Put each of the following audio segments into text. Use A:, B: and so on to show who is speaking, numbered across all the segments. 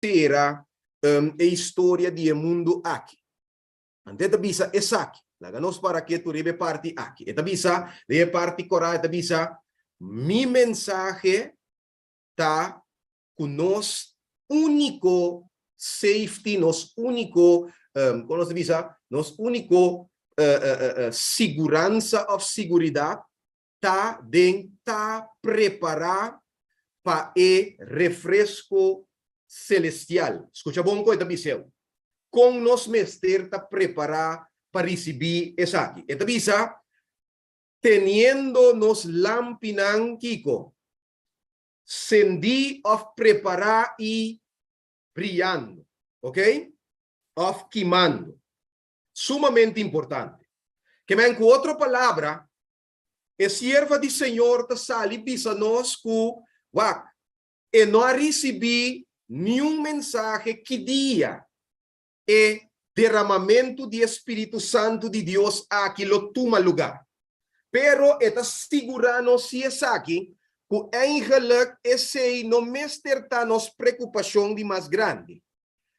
A: era a história do mundo aqui. Ante bisa esaki, laganos para que tu ribe parte aqui. Eta bisa, de parte cora, eta bisa, mi mensaje ta kunos único safety, nos único, como se bisa, nos único segurança of seguridade ta den ta preparar para e refresco celestial. Escucha bom coisa biseu. Com nos mester ta preparar para receber essa aqui. Eta bisa teniendo nos lampinan kiko sendi of preparar e brillando, ok? Of queimando. Sumamente importante. Que me com outra palavra, a serva do Senhor ta sali bisa nos ku wak e não recebi nenhum mensagem que dia e derramamento de Espírito Santo de Deus aqui lo toma lugar. Pero está segurando se é aqui que eigenlijk esse não mesterta nos preocupação de mais grande.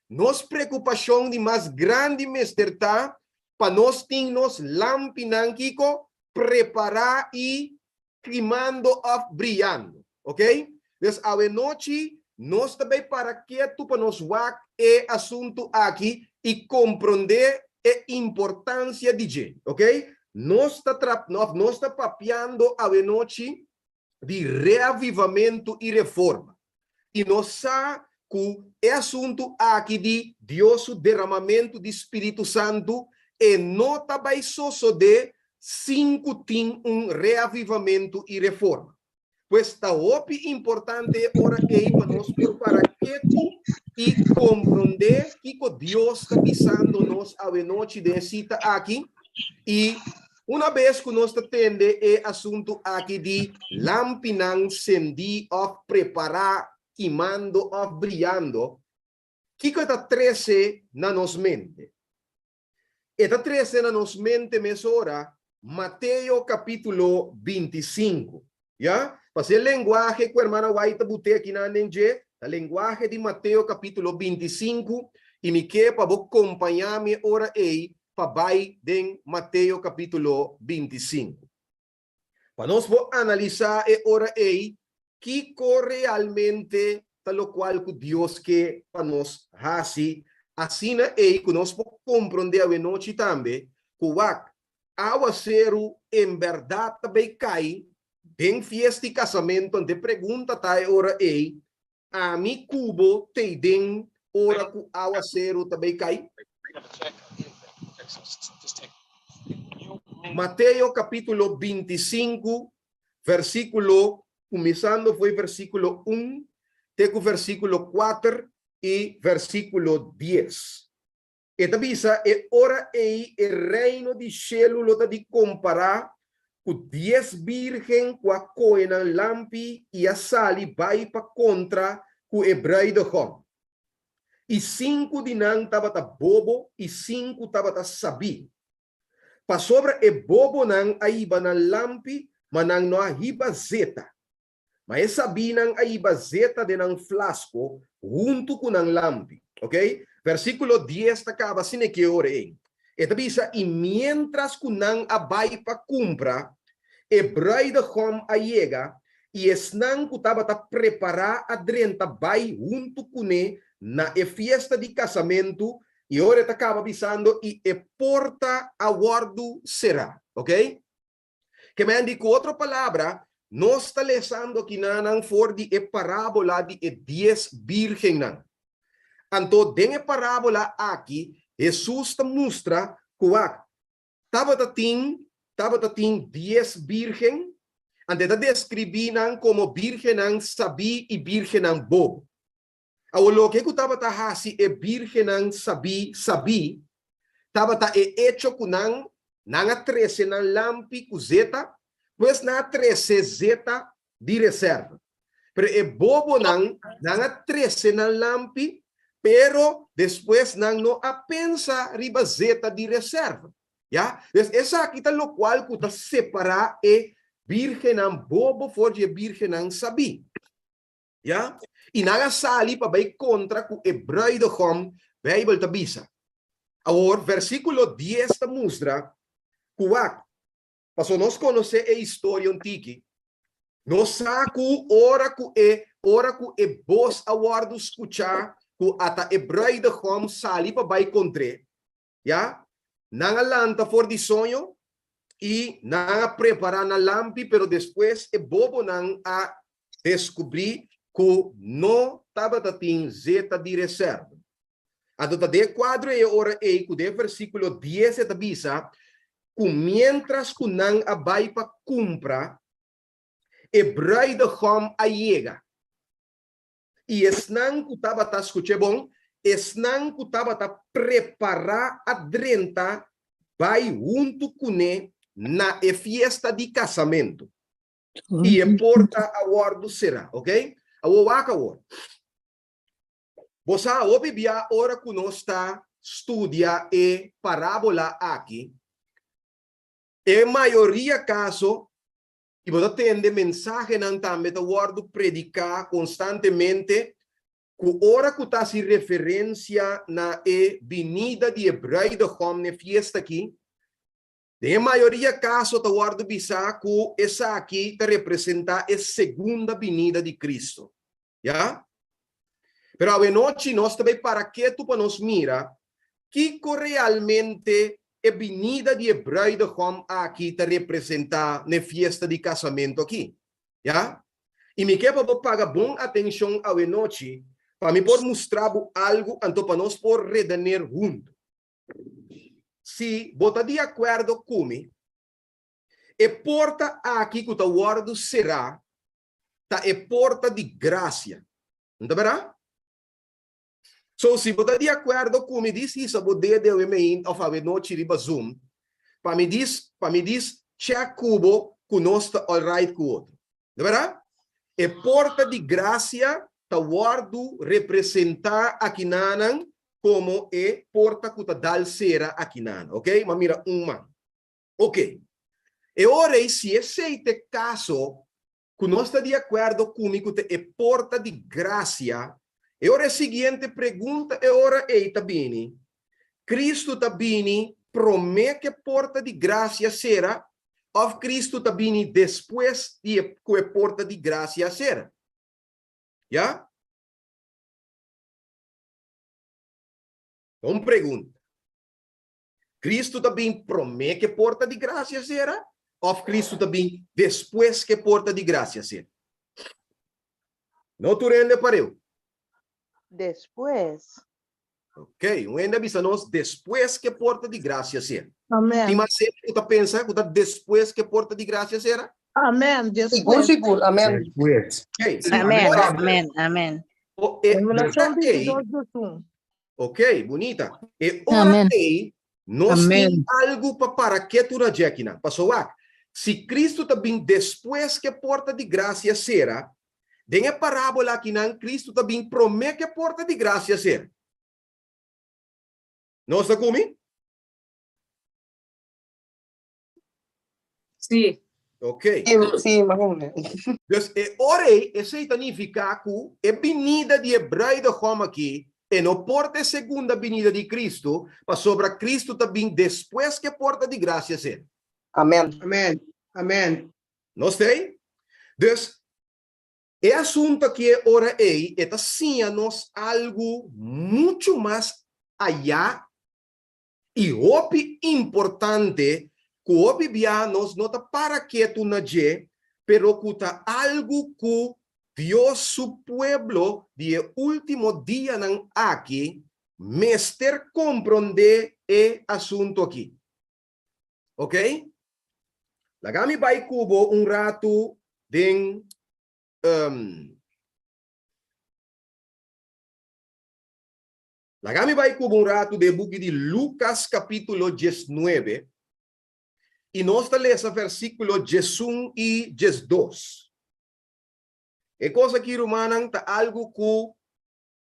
A: Nos preocupação de mais grande mesterta para nós ter nos lampinanquico preparar e queimando of brilhando, ok? Então, a noite nós também para que tu para nos wak e assunto aqui e compreender a importância de gente, ok? Nós está papeando a noite de reavivamento e reforma. E nós sabemos que é assunto aqui de Deus, o derramamento do Espírito Santo, e não também só de 5 tem reavivamento e reforma. Pois está importante ora aí para nós para que e compreender que Deus está pisando nós a noite de cita aqui e uma vez que nós atende é assunto aqui de lampinan sendi of preparar queimando of brilhando que está 13 na nos mente. Está 13 na nos mente mesora Mateus capítulo 25, ya? Para el lenguaje que hermana Guaita bute aqui na nenge, a linguagem de Mateus capítulo 25 e me quer para acompanhar-me ora aí para de Mateus capítulo 25. Para nós vou analisar e ora aí que realmente tal qual que Deus quer para nós assim, assim aí que nós vamos compreender a noite também que o aguaceiro em verdade também cai em fiesta de casamento, ante pergunta tá ora aí a mi cubo te den ora que o aguaceiro também cai. Mateus capítulo 25, versículo, começando foi versículo 1, até o versículo 4 e versículo 10. E tabisa e ora aí o reino de cielo lo de comparar com 10 virgem com a coena lampi e a sali vai para contra com o hebraido hom. E 5 dinang tabata bobo e 5 tabata sabi. Pa sobre e bobo nang aiba na lampi manang no ahiba zeta. Mas sabi nang aiba zeta de nang flasco junto com nang lampi. Ok? Versículo 10 acaba assim que ore. E tabisa e mientras kunang abay pa kumpra e bride hom ayega e esnang kutaba ta prepara adrenta bay junto kune na e fiesta de casamento e ora ta acaba bisando e porta aguardo será, ok? Que me andi com outra palavra, nós está lesando que nanang for de e parábola de e 10 virgem nan. Anto den e parábola aqui, Jesus te mostra que tabata tin 10 virgem, ante ta describinan como virgem nan sabi e virgem nan bobo. Awalo que tabata hasi e virgem nan sabi, tabata e hecho kunang nanga 13 nan lampi kuzeta, pues na 13 zeta de reserva. Pero e bobo nanga 13 nan lampi, pero después nang no apensa riba zeta de reserva. Ya, esa aqui tá lo cual que tá separar e virgem nan bobo for de virgem nan sabi. Ya? E nagasali pa bay contra ku Hebreu de Hom, Bible tabisa. Agora, versículo 10 da mostra, kuwak, paso nos conoce a história antiga, nos saco ora ku e bos awardo escuchar ku ata Hebreu de Hom sali pa bay contra, ya? Nangalanta for di sonho, e nanga preparar na lampi, pero depois é bobo nang a descobrir que não estava tating zeta de reserva. A dota de quadro é ora e que de versículo 10 é tabisa, que mientras que nang a vai para compra, Hebreu de Hom a chega. E esnang que estava tá escute bom, esnang que estava tá preparar a drenta, vai junto com ele na fiesta de casamento. E porta a guardo será, ok? A waka war. Você obvia ora que nós está estudia e parábola aqui. Em maioria caso, e você tem de mensagem não também a guardo predicar constantemente que ora que está se referência na vinida de Hebreu de Hom na fiesta aqui. De maioria caso, ta guardo bisa que essa aqui te representa a segunda vinida de Cristo. Já? Pero a noite nós também para que tu para nos mira que realmente a vinida de Hebreu de Hom aqui te representa na festa de casamento aqui. Já? E me quer para pagar bom atenção a noite para me por mostrar algo então para nós por redener junto. Se botar de acordo comigo, e porta aqui que o guardo será, tá e porta de graça. Não verá? So, se botar de acordo comigo, diz isso, vou de eu me of a noite riba Zoom, para me diz, check cubo, que nós está all right com o outro. Não verá? E porta de graça, tá guardo representar aqui nanan, como é porta que dal será aqui nan, ok? Mas mira uma, ok? E ora se esse caso que nós está de acordo comigo é porta de graça, e ora a seguinte pergunta é ora tá bem, Cristo tá bem promete que porta de graça será, ou Cristo tá bem depois de que porta de graça será, já? Uma pergunta. Cristo também promete que porta de graça será? Ou Cristo também depois que porta de graça será? Não tu rende para eu?
B: Depois.
A: Ok, ainda avisa nós depois que porta de graça será.
B: Amém.
A: Mas sempre tu pensa que depois que porta de graça será?
B: Amém. Depois.
C: Seguro. Amém.
A: Depois. Okay.
D: Amém,
A: Ora,
D: amém, amém.
B: Revelação
A: ora,
B: 22:1.
A: ok, bonita. E ora
D: Amém.
A: aí, nós
D: Amém.
A: temos algo para que tu na jequina. Passou a? Se Cristo também depois que porta de graça será, tem a parábola aqui na Cristo também promete que porta de graça será. Não está comigo?
C: Sim.
A: Ok.
C: Sim, vamos.
A: Então, ora aí, isso significa que a vinida de Hebreu de Hom aqui, e não porta segunda vinida de Cristo, para sobre Cristo também depois que porta de graça será.
C: Amém.
E: Amém. Amém.
A: Não sei? Então, é assunto que ora aí, está nos algo muito mais allá e importante que obvia nos nota para que tu naje, pero que está algo que Dios su pueblo de último dia nan aqui, mester comprende e assunto aqui. Ok? Lagami vai cubo rato den Lagami vai cubo rato de buki de Lucas capítulo 19 e nós lemos versículo 1 e 2. É coisa que romanang ta algo que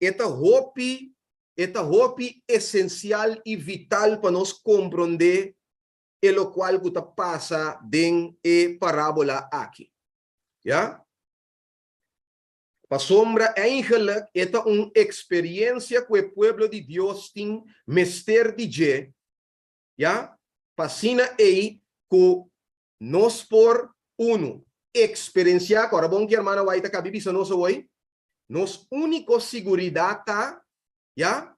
A: eta hopi essencial e vital para nós compreender e lo qual que passa den e parábola aqui. Já? para sombra eigenlijk, esta uma experiência que o pueblo de Deus tem mester de je, ya, pasina aí que nós por uno experienciar, agora bom que a irmã vai estar com a Bíblia, nós hoje, nos único seguridade tá, ya,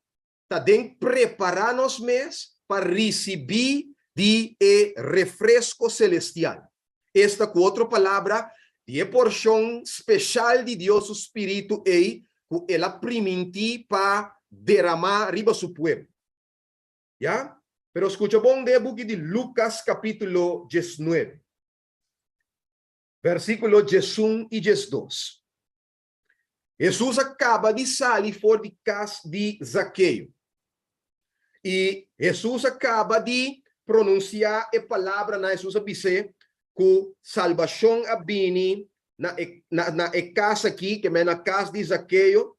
A: tá de preparar-nos mesmo para receber de refresco celestial. Esta com outra palavra, de porção especial de Deus, o Espírito, que ela permite para derramar riba su pueblo. ¿Ya? Pero escucha bom de book de Lucas capítulo 19. Versículo 1 e 2. Jesus acaba de sair fora de casa de Zaqueu. E Jesus acaba de pronunciar a palavra na Jesus disse que salvação abini na casa aqui, que é na casa de Zaqueu,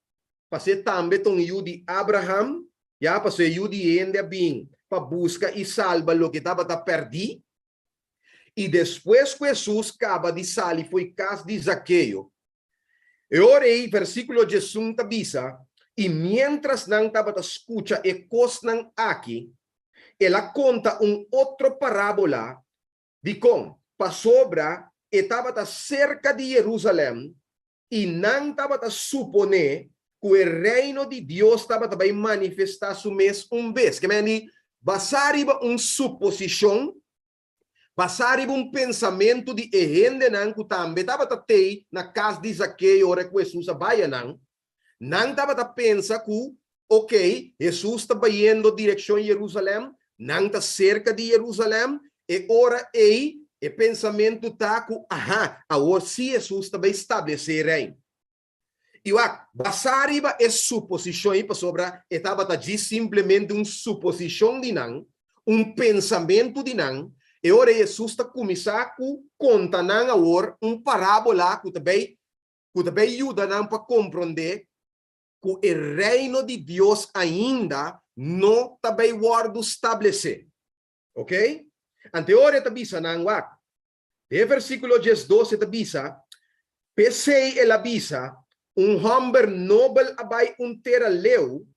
A: para ser também tão de Abraham, já para ser de ende abin, para buscar e salvar o que estava perdido. E depois que Jesus acaba de sair foi casa de Zaqueu. E orei, versículo 18 avisa, e mientras não estava a escuta e cosnan aqui, ela conta outro parábola de como para sobra estava cerca de Jerusalém e não estava a suponer que o reino de Deus estava também manifestar su mês vez. Que me basar em suposição, basar em pensamento de gente não que também estava na casa de Zaqueu, ora que Jesus vai não estava a pensar que, ok, Jesus estava indo direção a Jerusalém, não está cerca de Jerusalém, e ora e pensamento está que, agora se Jesus também estabelecer reino. E basar é suposição para sobre, estava a simplesmente uma suposição de não, pensamento de não, e ora Jesus está começar a contar agora parábola que também ajuda para compreender que o reino de Deus ainda não está bem guardo estabelecer. Ok? Anterior está bisa nang wak. De versículo 12 está bisa, pesei ela bisa, homem noble abay tera leu,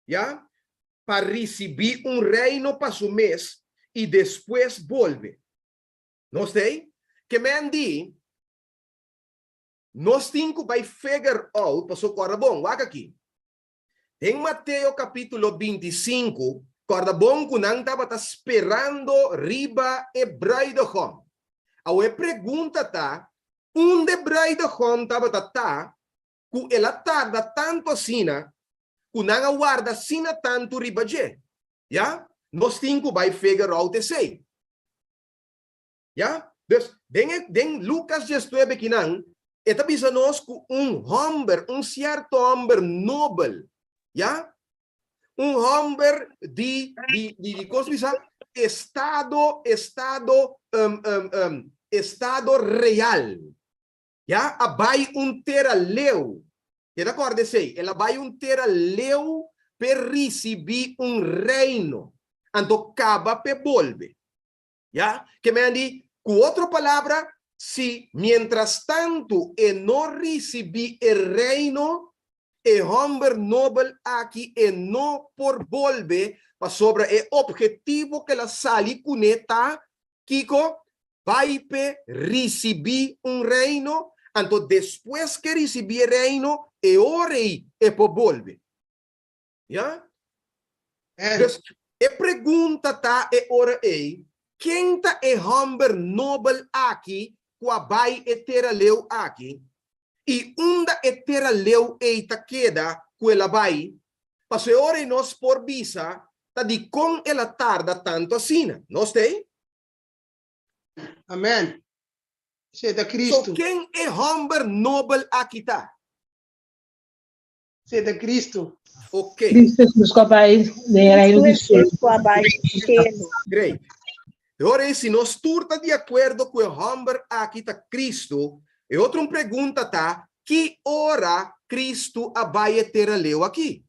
A: ya, para receber reino para su mês e depois volve. Nós tem? Que mendi, nós temos que figure out, passou corda bom, wak aqui. Em Mateus capítulo 25, corda bom que não estava esperando riba e bridegroom. A pergunta tá, onde bridegroom estava que ela tarda tanto assim, que não aguarda assim tanto riba je. Ya? Nós temos que figure out esse. Ya? Dus, den Lucas 19 que não, eta bisa nós que homem, certo homem noble, ya? Homem de como se diz? Estado real. Ya? Vai tera leu. Que da corda sei, ela vai tera leu per receber reino. Anto acaba per volve. Ya? Que me andi, com outra palavra, se mientras tanto e não recebi el reino, e homem noble aqui e não por volve para sobre o objetivo que la sali cuneta, Kiko, vai pe receber reino, anto depois que receber reino, e orei e por volve. Ya? E pergunta tá e ora ei, quem tá e homem noble aqui, qua vai e tera leu aqui, e unda e tera leu eita queda, quella vai, passo e ora e nos por visa, tá di com ela tarda tanto assim, nós tem?
D: Amen. Sei da Cristo.
A: So, quem é homem noble aqui tá?
D: Sei da Cristo.
A: Ok.
E: Cristo Jesus vai reino dos céus.
A: Great. Agora, se nós turta de acordo com o homem aqui tá Cristo, e outra pergunta tá, que hora Cristo vai ter leu aqui?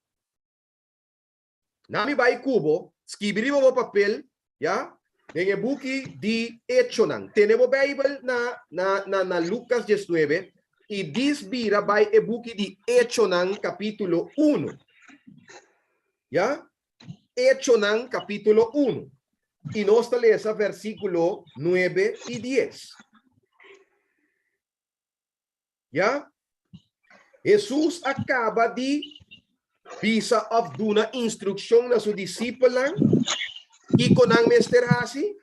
A: Nami vai cubo, escrevi o papel, ya? Tem book de Hecho nang. Tenemos Bible na Lucas 19. E desvira vai e book de Echonan capítulo 1. Ya? Echonan capítulo 1. E nós lemos versículo 9 e 10. Ya? Jesus acaba de bisa of duna instrução na sua discípula e com ang Mester Hasi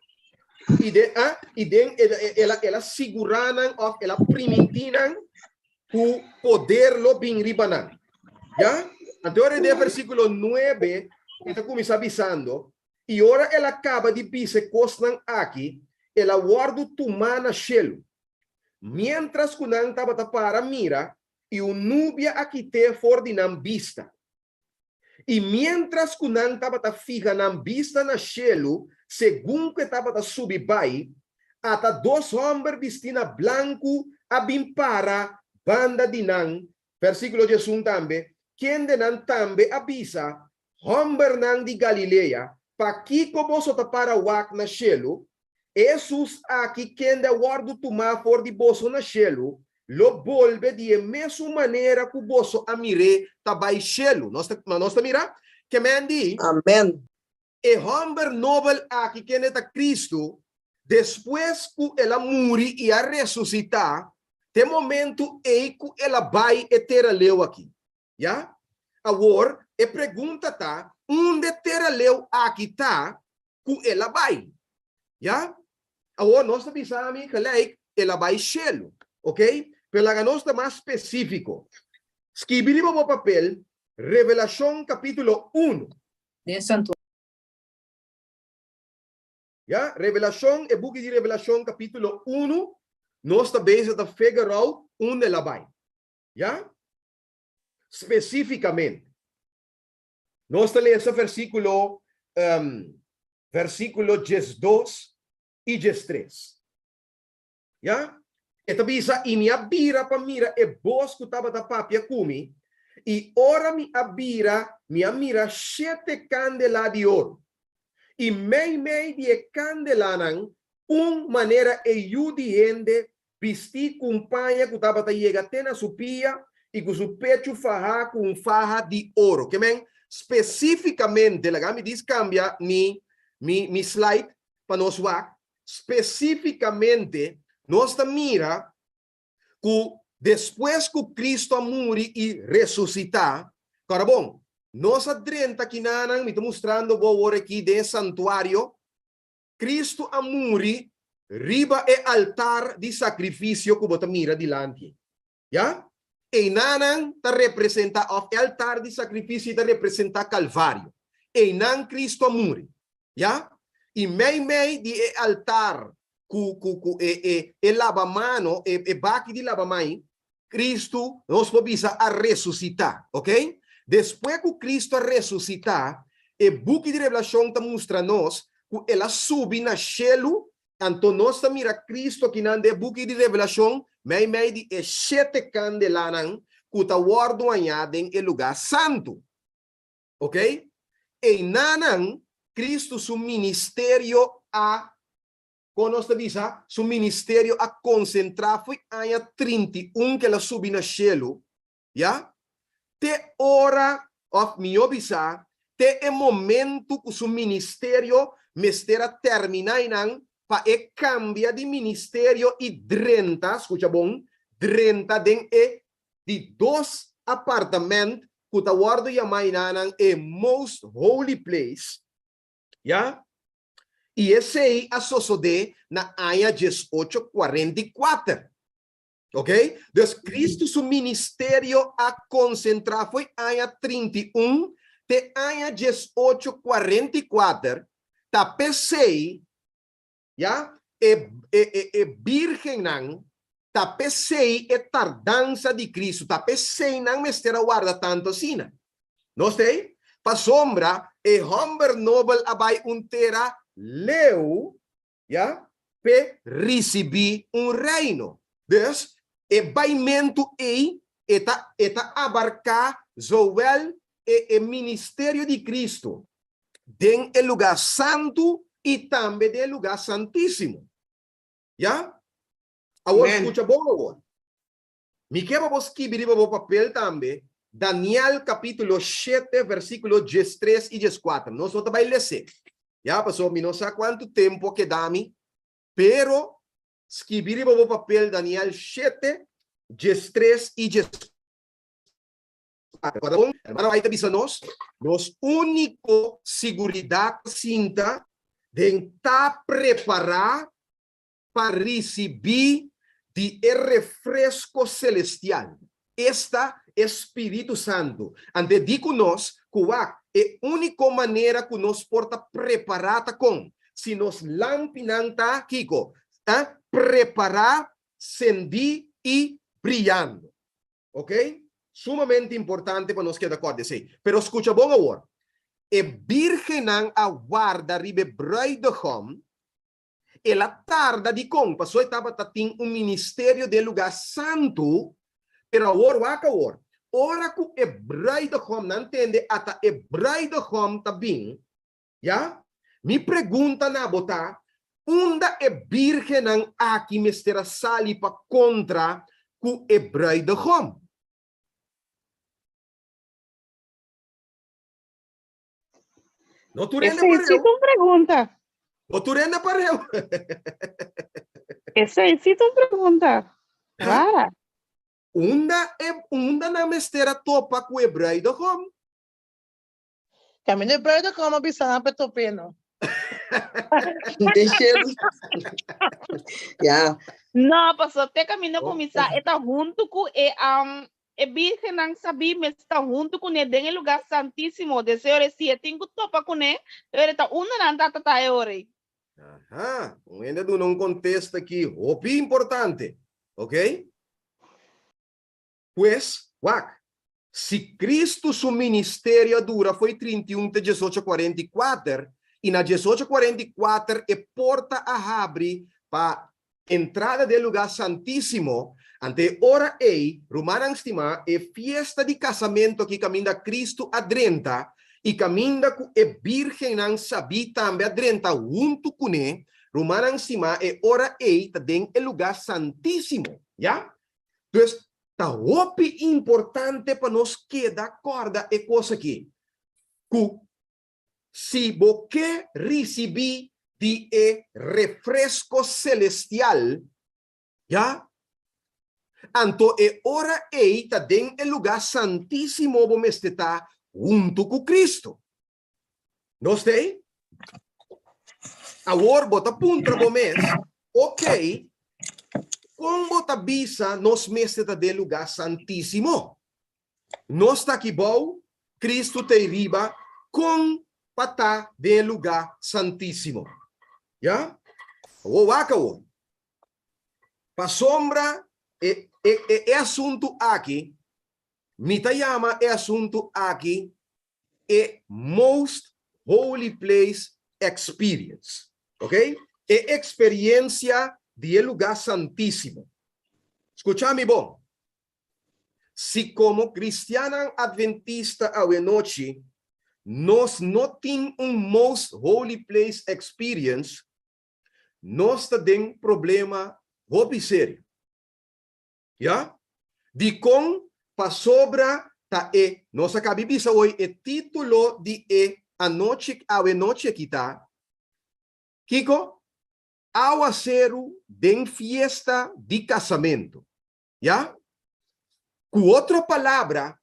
A: ela seguranan of ela primintinan o poder lo bin ribanan. Ya? Agora de versículo 9 está começa avisando e ora ela acaba de bisa cosnan aqui ela guarda tumana shelo. Mientras kunang tabata para mira e o núbia aqui te for de nam vista. E mientras kunang tabata fija nam vista na shelo, segundo que tabata subibai, ata dos homens vestina blanco abim para banda dinang, versículo Jesus tambe, quem de nan tambe avisa, homem nang di Galilea, pa kiko boso ta para wak na shelo, Jesus aqui quem de guardo tuma for de boso na shelo, lo volve de mesma maneira que o boso amire tabai shelo. Nós mira que mendi.
C: Amen.
A: E homem novel aqui quem é Cristo, depois que ela morre e a ressuscitar, tem momento em que ela vai eterna leu aqui, já? Agora, a pergunta tá, onde terá leu aqui tá, que ela vai, já? Agora, nós sabemos que ela vai shelo, ok? Pero a nós mais específico. Escreveríamos no papel, Revelação capítulo 1.
F: De santuário.
A: Ya, Revelação, o book de Revelação capítulo 1, nós está based da figure onde ela vai. Ya? Especificamente. Nós está lendo versículo versículo 12 e 13. Ya? Esta bisa ini abira pa mira e bosco taba da papia kumi e ora mi abira mi amira 7 candela de ouro. E mei de candelanan maneira yudiende vestir companhia que tava chega até na supia e com seu pecho farra com farra de ouro. Que men especificamente, lá me diz cambia mi slide para nós ver. Especificamente, nós mira que depois que Cristo morre e ressuscitar, cara bom, nós adrenta aqui nanang me mostrando agora aqui de santuário, Cristo morre riba e altar de sacrifício que você mira dilante. Ya? E nanang ta representa o altar de sacrifício ta representa Calvário. E nan Cristo morre. Ya? E mei de altar e lavamano e baki de lavamai, Cristo nos pobisa a ressuscitar, ok? Depois que Cristo ressuscitar, o book de Revelação ta mostra nós que ela sube na cielo, então nós ta mira Cristo aqui na book de Revelação, mei de 7 candelanan que ta guardo añaden el lugar santo, ok? E nanan Cristo su ministério a conosco visa su ministério a concentrar foi aña 31 que ela subi na cielo, ya? Te hora of mi obisa, te e momento que su ministério mestera terminainan pa e cambia de ministério e drenta, escucha bom, drenta den e de 2 apartamento que ta guardo yamainanan e most holy place, ya? E esse aí associou na aia 1844. Ok? Então, Cristo, seu ministério a concentrar foi aia 31, te aia 1844, ta pensei, já? E virgem não, ta pensei e tardança de Cristo, ta pensei não mestera guarda tanto assim. Não sei? Pa sombra, e homem noble abai terra leu, já? Pe recebi reino. Dus, e baimento eta abarcar zowel e ministério de Cristo den el lugar santo e também del lugar santíssimo. Já? Agora escuta bom agora. Me quero vos escrever no papel também. Daniel capítulo 7, versículo 13 e 14. Nós vamos ler. Já passou, não sei quanto tempo que dá-me, pero escrever no papel Daniel 7, 13 e 14. Hermano, aí está nós único seguridade cinta de estar preparado para receber de refresco celestial. Esta Espírito Santo. Ante digo nós, que é a única maneira que nós porta preparada com. Se nós lampinanta, Kiko, preparar, cendi e brilhando. Ok? Sumamente importante para nós que de acordo, sim. Pero escucha bom agora. E virgem aguarda ribe bruidegom, ela tarda de com, passou estava tatim ministério de lugar santo, pero agora ora que e bruidegom não entende ata e bruidegom tá bem, já? Me pergunta na botar, onda e virgem aqui mestera sali pa contra ku e bruidegom. No tu rende para eu.
B: Essa pergunta.
A: No tu rende para eu.
B: Essa é uma pergunta. Clara.
A: Unda na mestera topa com hebreu do hom.
B: Caminho hebreu do como bisana petopeno.
C: Deixa ele. Yeah.
F: Não, pastor, até caminho começar, está junto com e virgem não sabe, mas está junto com ele em lugar santíssimo. De Senhor, se eu tenho que topar com ele, ele está não está ele.
A: Aham, ainda do não contexto aqui, o importante, ok? Pues, se Cristo seu ministério dura foi 31 de 1844 e na 1844 é porta a abre para entrada do lugar santíssimo. Ante ora ei, Romana estima, é fiesta de casamento que caminha Cristo adrenta e caminha com a virgem não sabe também adrenta junto com ele. Romana estima, é ora ei, tá dentro do lugar santíssimo, já? Então, tá opi importante para nós quedar corda é coisa aqui. Que se você receber de refresco celestial, já? Anto e ora ei ta den el lugar santíssimo bom está junto com Cristo. Nós tem? Agora bota punta bom ok, como bota bisa nos está de lugar santíssimo. Nós está aqui bom, Cristo te riba com pata de lugar santíssimo. Já? O wakawo. Pa sombra é assunto aqui, mitayama é assunto aqui, é most holy place experience, ok? É experiência de lugar santíssimo. Escucha-me bom. Se como cristiana adventista a noite, nós não temos most holy place experience, nós temos problema muito sério. Já? De com para sobra ta nossa cabibisa hoje é título de a noite aqui tá. Kiko, aguaceiro de fiesta de casamento. Já? Com outra palavra,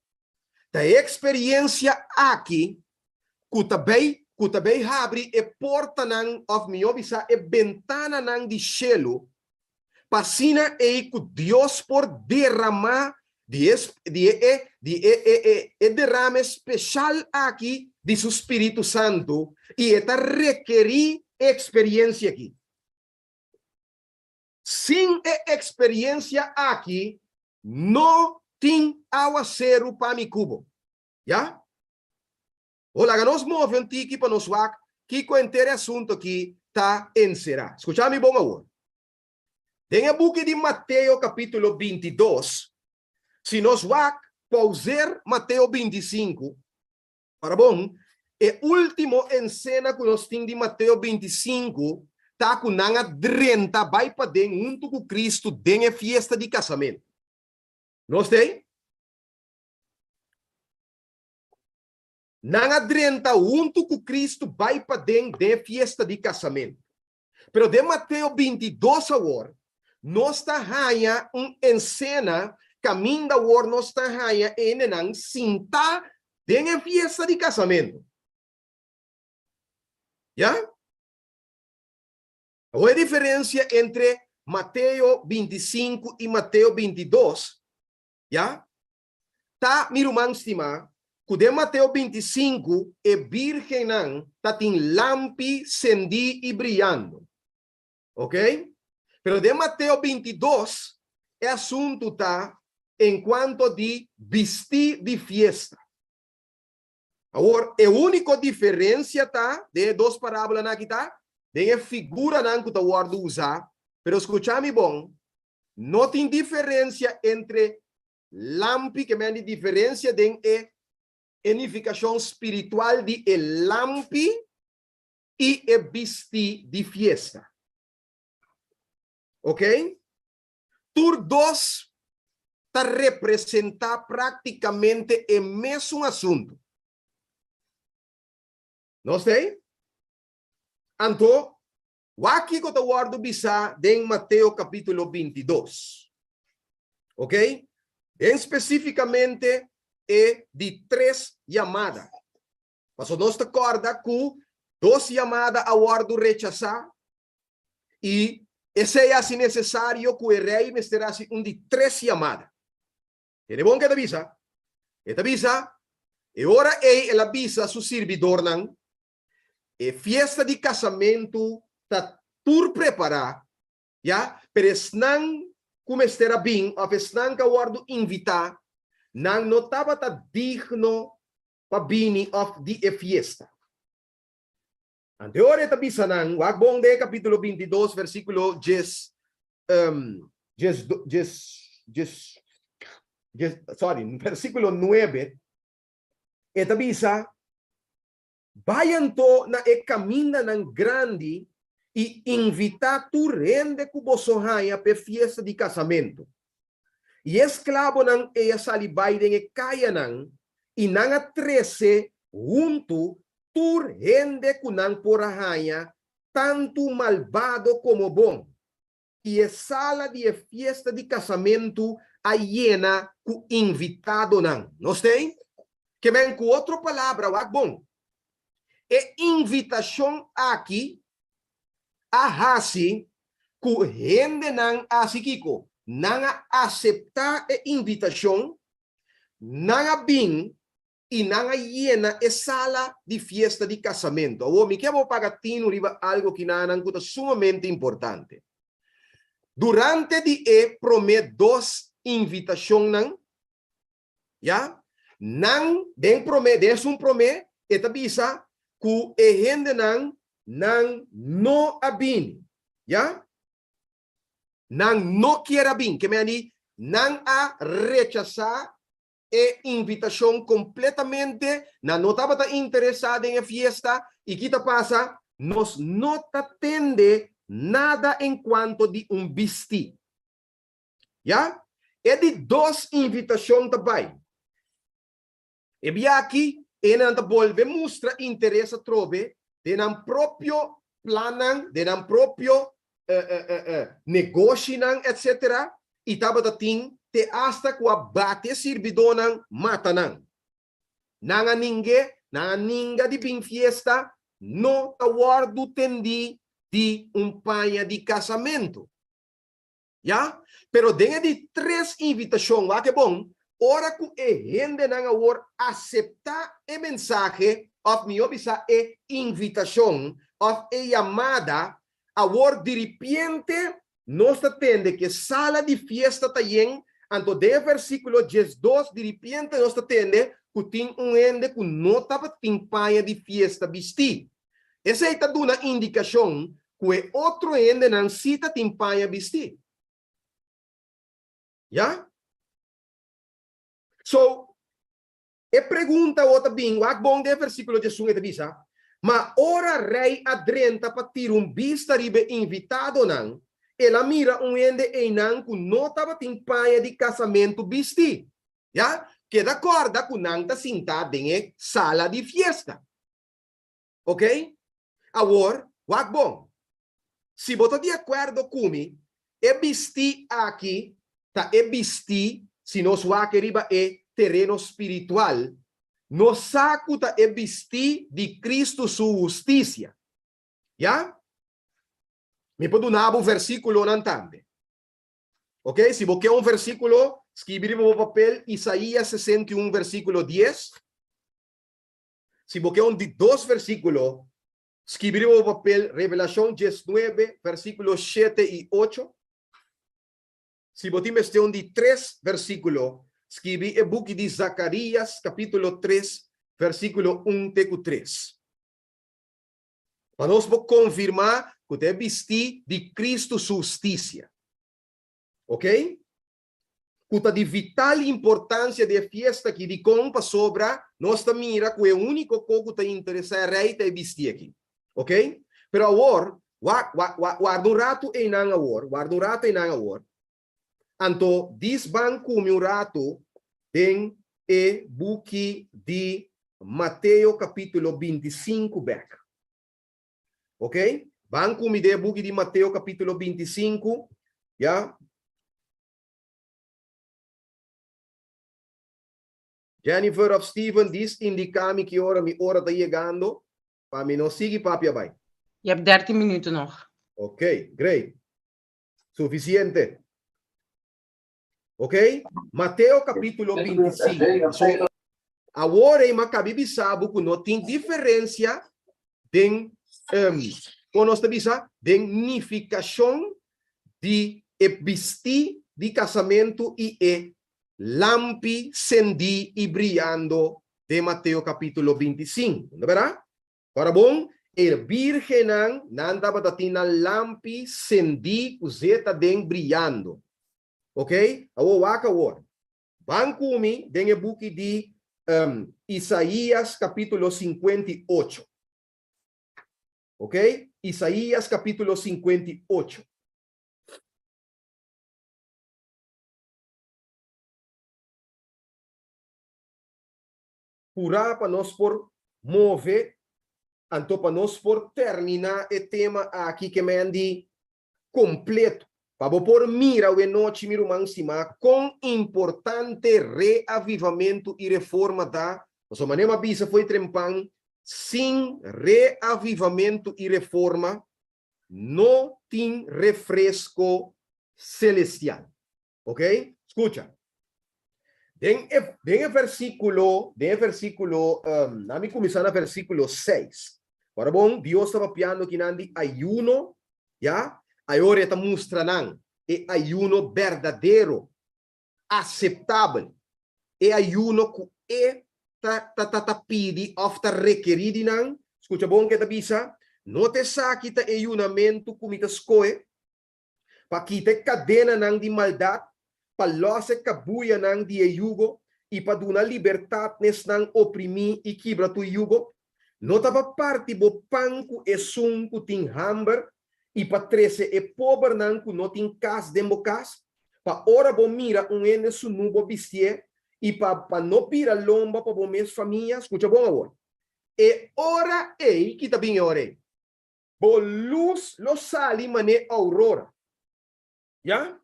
A: a experiência aqui, que também abre a porta não of mi obisa e ventana não de cielo. Pasina que Deus por derramar derrame especial aqui de seu Espírito Santo e está requerir experiência aqui. Sem experiência aqui, não tem aguaceiro para mi cubo. Já? Olha, nós movemos um tiki para nós que com inteiro assunto aqui está encerrado. Escucha-me bom agora. Tem a book de Mateus capítulo 22. Se nós pausar Mateus 25, para bom, é último em cena que nós temos de Mateus 25, tá com nanga 30 vai para dentro junto com Cristo, dentro a fiesta de casamento. Não sei? Não adrenta junto com Cristo vai para dentro de festa de casamento. Pero de Mateus 22 agora, nós está raia encena caminho da war nós está raia enenang cinta de festa de casamento. Já? Qual é a diferença entre Mateus 25 e Mateus 22? Já? Tá, mirumang estima, que de Mateus 25 é virgem não, tá tem lampi, cendi e brilhando. Ok? Pero de Mateus 22, é assunto tá enquanto de vestir de fiesta. Agora, a única diferença tá de duas parábolas na que tá, de a figura não que tá guardo usar, pero escucha-me bom, não tem diferença entre lampi, que me tem diferença de edificação espiritual de lampi e vestir de fiesta. Ok? Tur dos está representar praticamente o mesmo assunto. Não sei? Então, o aqui que eu guardo bisa em Mateus capítulo 22. Ok? Especificamente é de 3 chamadas. Mas nós te acorda que 2 chamadas a guardo rechazar e esse é assim necessário que o rei me terá de 3 chamadas. É bom que te avisa. Te avisa. E ora ela avisa su servidor não. E fiesta de casamento está por preparar. Já? Pero não como estará bem, ou não que guardo invitar, não estava digno para vir de fiesta. Anterior esta bisa nang wagbong de capítulo 22 versículo 10 versículo 9 esta bisa vayan to na caminho ng grande e invitar tu rende ku bosohaya pe fiesta de casamento. E esclavo nang eya salibay den kaya nang inanga 13 junto tu rende kunang porahaya, tanto malvado como bom. E a sala de fiesta de casamento a llena com invitado não. Não tem? Que vem com outra palavra, o bom. E invitação aqui, a hasi, ku rende não asikiko, não aceitar a invitação, não bem, e não llena a sala de fiesta de casamento. O me quero pagatino riba algo que não é sumamente importante. Durante de promet 2 invitação não, já não den promet promet eta bisa ku gente não abin, já não quer abin, que me ani não a rechazar e invitação completamente, não estava interessada em fiesta, e que passa, nós não atende nada enquanto de vestir. Já? É de 2 invitações também. E bem aqui, ele não volve mostrar interesse trove de não próprio plano, de não próprio negócio, etc. E estava te hasta que o bate servidor não mata não. Nanga ninguém de bem fiesta, não aguardo tendi de panha de casamento. Já? Pero dentro de 3 invitações, lá que bom, ora que gente não agora aceitar a mensagem, of me obisa a invitação, of a chamada, agora de repente, nós atende que sala de fiesta também. Então, de versículo 12, de repente, nós atende que tem ende que não estava em panha de fiesta vestir. Essa é uma indicação que outro ende não cita em panha vestir. Já? So, e pergunta outra bem, o bom de versículo 18 é bisa, mas ora rei adrenta para ter vista ribe invitado não, ela mira ende enang ku no tava timpaia de casamento bisti. Ya? Que de acordo com nang ta sinta em sala de fiesta. Ok? Agora, wag bom. Se você de acordo comigo, bisti aqui, tá bisti, se nós wakeriba terreno espiritual, no saco tá bisti de Cristo sua justiça. Ya? Me pode dar o versículo nantande. Ok? Se você quer um versículo, escreve no papel Isaías 61, versículo 10. Se você quer de dois versículos, escreve no papel Revelação 19, versículos 7 e 8. Se você tem de três versículos, escreve o book de Zacarias, capítulo 3, versículo 1 até 3. Para nós confirmar que você vestir de Cristo justiça. Ok? Cuta de vital importância de festa que de compa sobra, nós mira que o único coisa que interessa é rei te vestir aqui. Ok? Pero agora, guarda rato e não agora, Anto, dis banco um rato tem e buki de Mateus capítulo 25, back. Ok? Banco me de buki de Mateus capítulo 25, ya? Jennifer of Steven, diz indica-me que hora está chegando, para mim não seguir papi vai.
G: Je hebt 13 minuten nog.
A: Ok, great. Suficiente. Ok? Mateus capítulo 25. So, agora, Macabi sabe que não tem diferença de unificação de vestir de casamento e lampi cendi e brilhando de Mateus capítulo 25. Não é verdade? Para bom, virgem não dava datina lampi cendi useta den brilhando. Ok? Awaka. Banco mi den e buki de Isaías capítulo 58. Ok? Isaías capítulo 58. Pura para nós por mover, anto para nós por terminar o tema aqui que me andi completo. Para por mira o noite miro mansima com importante reavivamento e reforma da. Nossa maneira bisa foi trempan sem reavivamento e reforma não tem refresco celestial. Ok? Escucha. Den versículo, nami começar no versículo 6. Para bom, Deus estava piando que nandi ayuno, ya? Agora está mostrando é ayuno verdadeiro, aceitável. É ayuno que pidi of ta requerido não. Escuta bom que tá bisa, não te saque ta ayunamento comita escoe, para quita cadena nang de maldade, para lose kabuya nang di yugo e para duna liberdade nes nang oprimi e quebra tu yugo. Não tava parte bo panco e sunco tin hamber e para 13 e pobre nang ku não tin cas dembocas. Pa ora bo mira ene su nubo bistie e para não pira lomba para bo mes família. Escuta bom agora. E ora ei que tá bem ora. Bo luz lo sali mane aurora. Ya?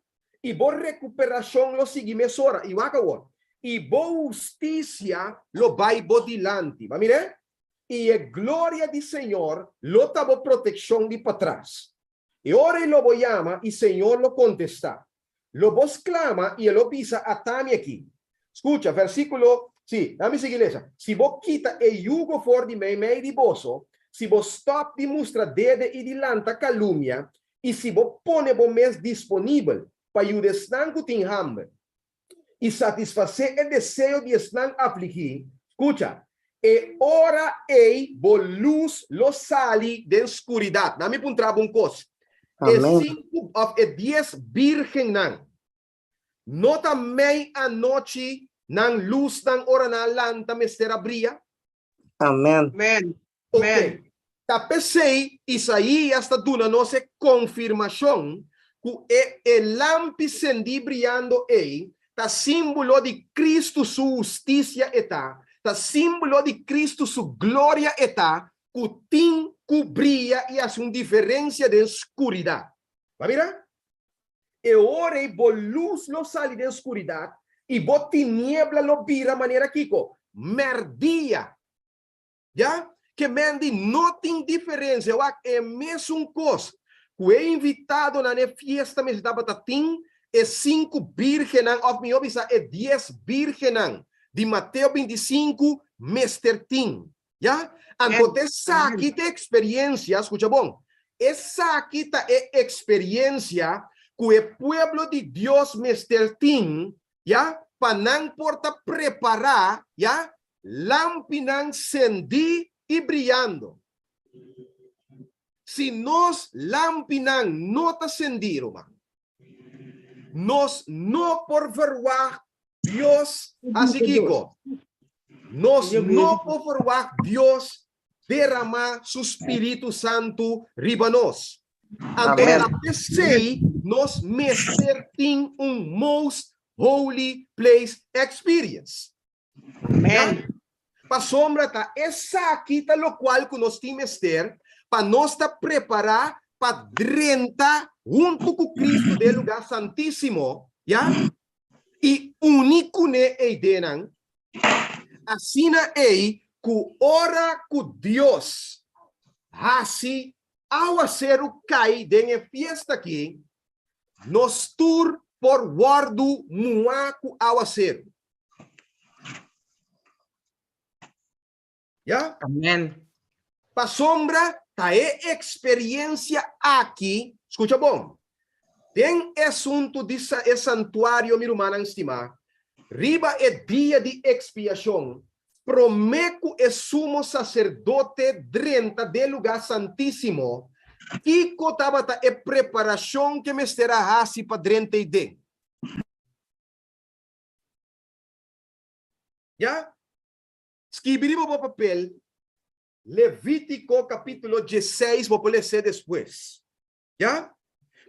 A: E boa recuperação lo sigue mesora e wakawa e boa justiça lo vai bodilante, va mire? E a glória do Senhor lo tabo proteção de para trás. E ora lo bo llama e Senhor lo contesta. Lo vos clama e lo pisa atame aqui. Escucha, versículo, sí, dame igreja. Se vos quita e yugo for de mei di boso, se vos stop de mostra dede e de lanta calúnia, e se vos pone bo mes disponível para o desnang tem hambre e satisfazer o desejo de estar afligir. Escucha, e ora ei bo luz lo sali de escuridade. Dá-me puntrava coisa. E 5 of 10 virgem nang. Nota mei a noite nang luz nang ora na lanta mestera bria.
C: Amen.
D: Amen.
A: Ok. Tapesei Isaías está dando nossa confirmação el lampi sendi brillando ta símbolo de Cristo su justicia está, ta símbolo de Cristo su gloria está, que brilla y hace una diferencia de oscuridad. ¿Va a mirar? E ora e luz lo sale de oscuridad y vos tiniebla lo vira manera kiko merdia. ¿Ya? Que mendi no tem diferença. É mesmo coisa. Que é invitado na fiesta me dá batatim é 5 virgenan of me obisa é 10 virgenan de Mateus 25 Mr. Tim. ¿Ya? Entonces essa aqui tem experiência, escucha bom. Essa aqui é experiência que o pueblo de Deus Mr. Tim, ¿ya? Para não porta preparar, ¿ya? Lampinan sendi y brillando. Si nos lampinan no te sendido, nos no por verwag Dios, así Kiko, nos no por verwag Dios derrama su Espíritu Santo ribanos. Entonces, nos meter in un most holy place experience.
D: Amen.
A: Pa sombra tá essa aqui tá lo qual que nós temos ter para nós tá preparar para drenta junto com Cristo do lugar santíssimo, já? E único ne eidenan assim na ei que ora com Deus assim ao ser o cai de fiesta aqui nos tur por guardo muaco ao ser. ¿Ya?
G: Amén.
A: Pa sombra, ta experiência aqui, escucha bom, tem assunto de santuário, meu irmão, estimar, riba é dia de expiação, prometo é sumo sacerdote drenta de lugar santíssimo, que cotabata é preparação que me estará assim para drenta e de. ¿Ya? Escribimos por papel Levítico capítulo 16, vou ler depois. ¿Ya?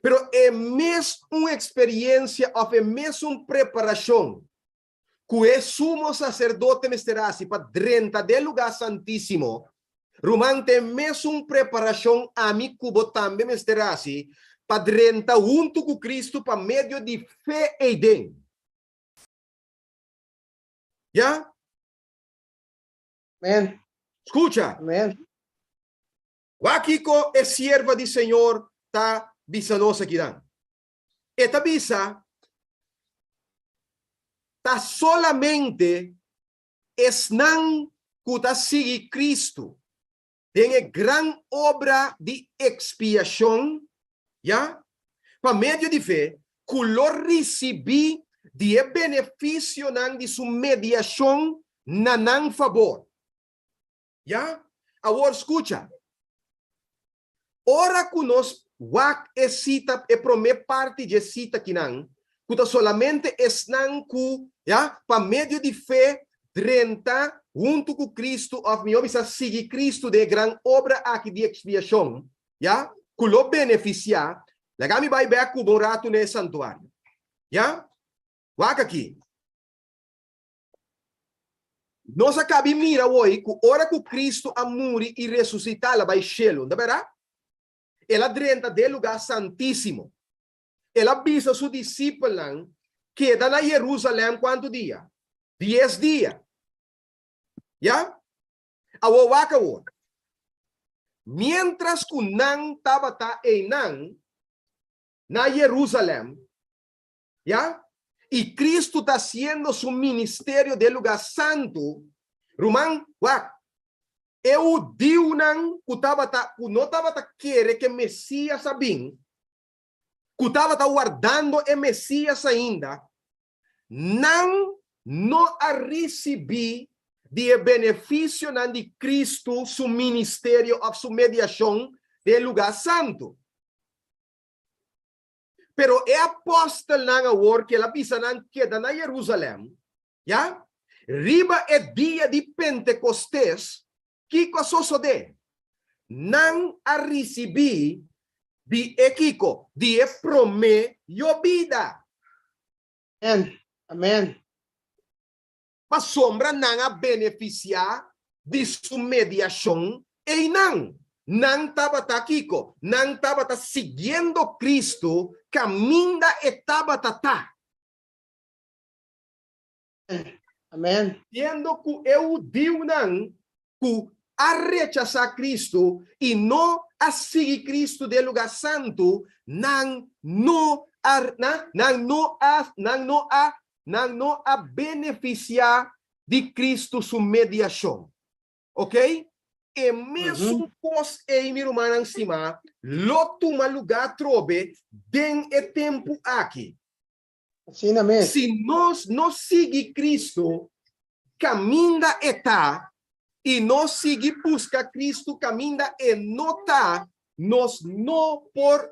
A: Pero é mesmo uma experiência, é mesmo uma preparação que o sumo sacerdote me estará assim para dentro do lugar santíssimo. Romante mesmo uma preparação a mim que também me estará assim para dentro junto com Cristo para meio de fé e den. ¿Ya?
D: Amen.
A: Escucha.
D: Amen.
A: Wakiko é sierva do Senhor, tá bisanosa aqui dan. Esta bisa tá solamente esnan kuta sigue Cristo. Tem a gran obra de expiação, já? Para meio de fé, que recebi de benefício de sua mediação na favor. ¿Ya? Ahora escucha. Ora que nos wak cita e prome parte de cita kinan, que solamente esnan ku, ya, pa medio de fé, 30 junto com Cristo, of mi obisa sigue Cristo de gran obra aqui de expiação, ya, que lo beneficia, lagami vai ver ku bom rato ne santuário. Ya? Wak aqui. Nós acabamos de mirar hoje que hora que Cristo a morrer e ressuscitar lá vai cielo, não é verdade? Ela drenta do lugar santíssimo. Ela avisa seus discípulos que queda na Jerusalém quanto dia? 10 dias. Já? Awawaka wo. Mientras que não estava na Jerusalém, já? E Cristo está haciendo su ministério de lugar santo. Román, eu digo não estava querer que Messias sabim, que estava guardando o Messias ainda, não a recebi de benefício de Cristo, su ministério, su mediação de lugar santo. Pero é apóstolo na word que ela bisa nang queda na Jerusalém, ya? Riba é dia de Pentecostes, que cososo de nang a recebi di ekiko, di e prome yo vida.
D: Amen. Amen.
A: Pa sombra nanga beneficia di su mediación e nang tabata kiko, nang tabata siguiendo Cristo, caminda e tabata ta.
D: Amen.
A: Tendo que eu digo nang que a rechazar Cristo e não a seguir Cristo de lugar santo, nang no a beneficiar de Cristo sua mediação. Ok? E mesmo pós e meu irmão em cima, lo toma lugar trobe den e tempo aqui.
D: Assim, amém.
A: Se nós não seguir Cristo, caminha e tá, e nós seguir busca Cristo, caminha e não tá, nós não por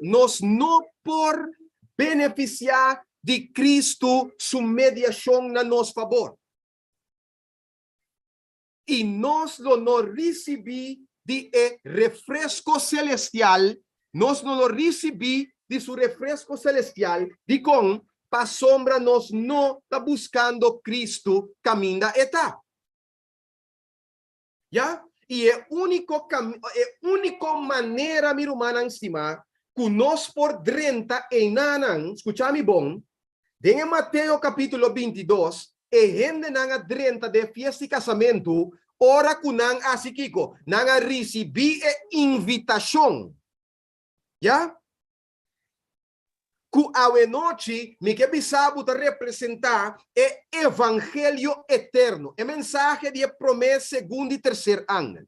A: beneficiar de Cristo sua mediação na nosso favor. E nós não recebi de refresco celestial, nós não recebi de seu refresco celestial, de com pa sombra nós não está buscando Cristo caminha e tá. Já? E é única maneira, meu irmão, em cima, que nós por 30 em nanan, escucha-me bom, em Mateus capítulo 22, e gente nanga 30 de fiesta e casamento, ora que nang asikiko, nanga recebi e invitação. Já? Que a noite, me que bisabo te representar é evangelho eterno, é mensagem de promessa segundo e terceiro ano.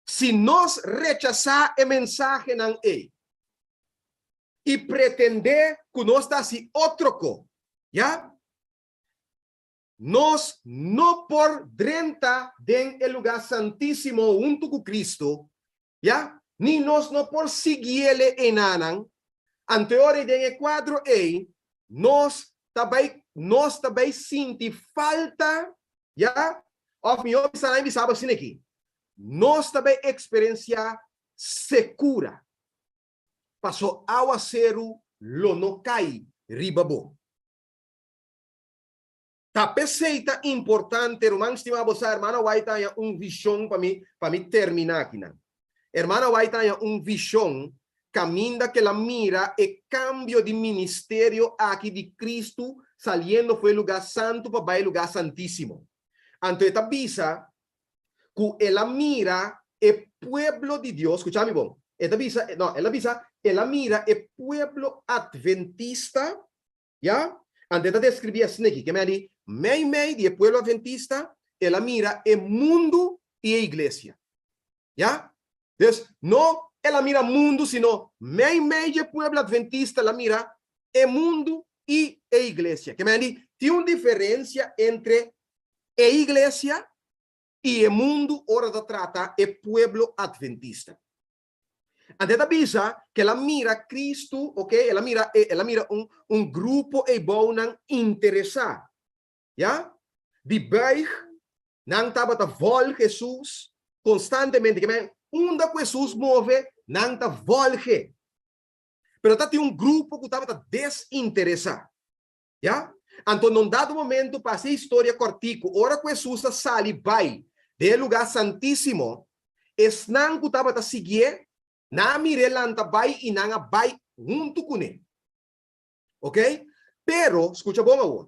A: Se nós rechazar a mensagem não é e pretender que nós está assim outro co, já? Nós não por 30 den el lugar santíssimo junto com Cristo, já? Ni nós não por seguir ele em anan, anterior den quadro e nós também senti falta, já? Of me observar me sabe assim aqui. Nós também experiencia segura. Passou aguacero, lo no cai, ribabo. Tá peseita importante, irmão, estimado, hermana Waita, visão para mim terminar aqui, né? Hermana Waita, visão, caminha que la mira e cambio de ministério aqui de Cristo, saliendo foi lugar santo para o lugar santíssimo. Então, esta visa que ela mira e pueblo de Deus, escúchame bom. Ela mira e pueblo adventista, já? Antes de descrever assim aqui, que me diz, meio de pueblo adventista, ela mira e mundo e a igreja, já? Então, não ela mira mundo, sino meio de pueblo adventista, ela mira e mundo e a igreja. Que me diz, tem uma diferença entre a igreja e o mundo, hora de trata, é pueblo adventista. Antes da bisa que ela mira Cristo, ok? Ela mira grupo e bom não interessar, já? De baixo, não estava a vol Jesus constantemente, que onde Jesus move, não está volge. Pero tá tem grupo que estava a desinteressar, já? Então, num dado momento, passei a história cortico, ora que Jesus sai, vai do lugar santíssimo, não que estava a seguir, na mirelanta vai e na vai junto com ele. Ok? Pero, escucha bom agora.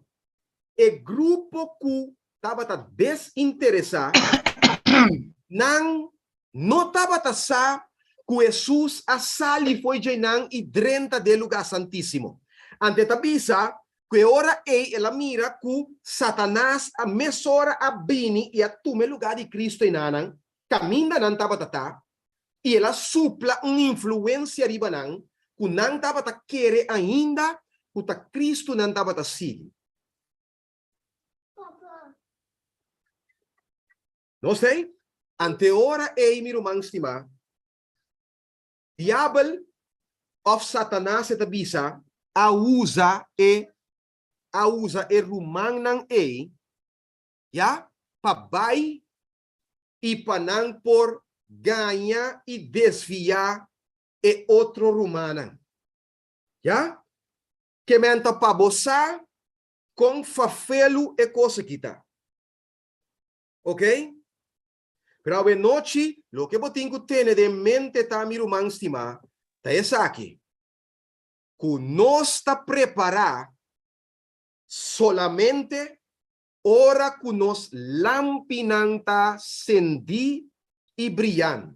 A: O grupo que estava a desinteressar, não estava a sa que Jesus a sali foi de nan e 30 de lugar santíssimo. Ante a bisa, que ora ela mira que Satanás a mesora a bini e a tume lugar de Cristo em nanan, caminha nan estava a e ela supla uma influência ribanan que não estava a querer ainda que Cristo não estava a seguir. Não sei? Ante ora meu irmão estima, diabo of Satanás eta bisa a usa e rumang nang ya, pa bai e panang por ganha e desvia e outro rumana. Já? Que menta para boçar com fafelo e coisa que tá. Ok? Pero a noite, lo que botin que tem de mente tá mi rumán estima, tá essa aqui. Que nós está preparar solamente ora que nós lampinanta sendi e brilhando.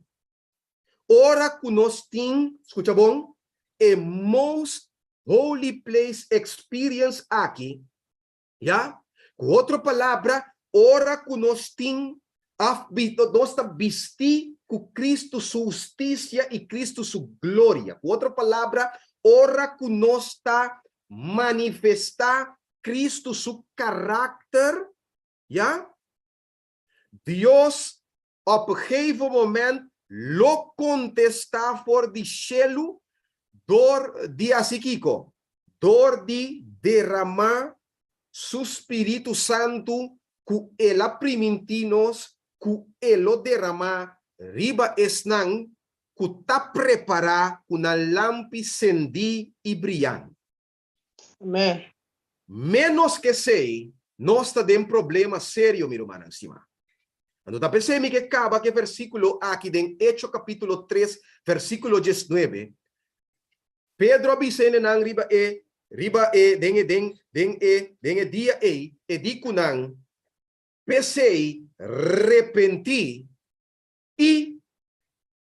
A: Ora que nós tem, escuta bom, a most holy place experience aqui, já? Com outra palavra, ora que nós tem, nós está vestir com Cristo sua justiça e Cristo sua glória. Com outra palavra, ora que nós está manifestar Cristo seu caráter, já? Deus, op een gegeven moment, lo contesta voor die cielo, door die asikiko, door die derramar su Espírito Santo, que ela primitinos, que elo derramar riba esnang, que ta preparar una lampi sendi e brilhante.
D: Amen.
A: Menos que sei, nós está de um problema sério, meu irmão, em cima. Quando está pensando que acaba que versículo aqui em Hechos capítulo 3, versículo 19, Pedro avisa nang riba den dia e di kunang pensei repenti e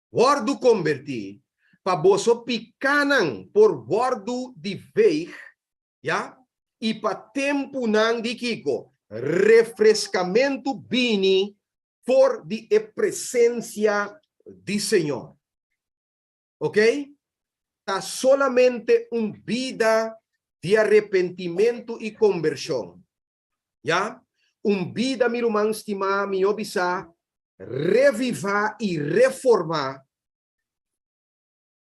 A: guardo converti pa boso picanang por guardo di veig, ya, e pa tempo nang di kiko refrescamento bini for di presencia di Señor. ¿Ok? Está solamente vida de arrepentimiento y conversión. ¿Ya? Vida, mi irmão, estimar, mi obisa, revivar y reformar.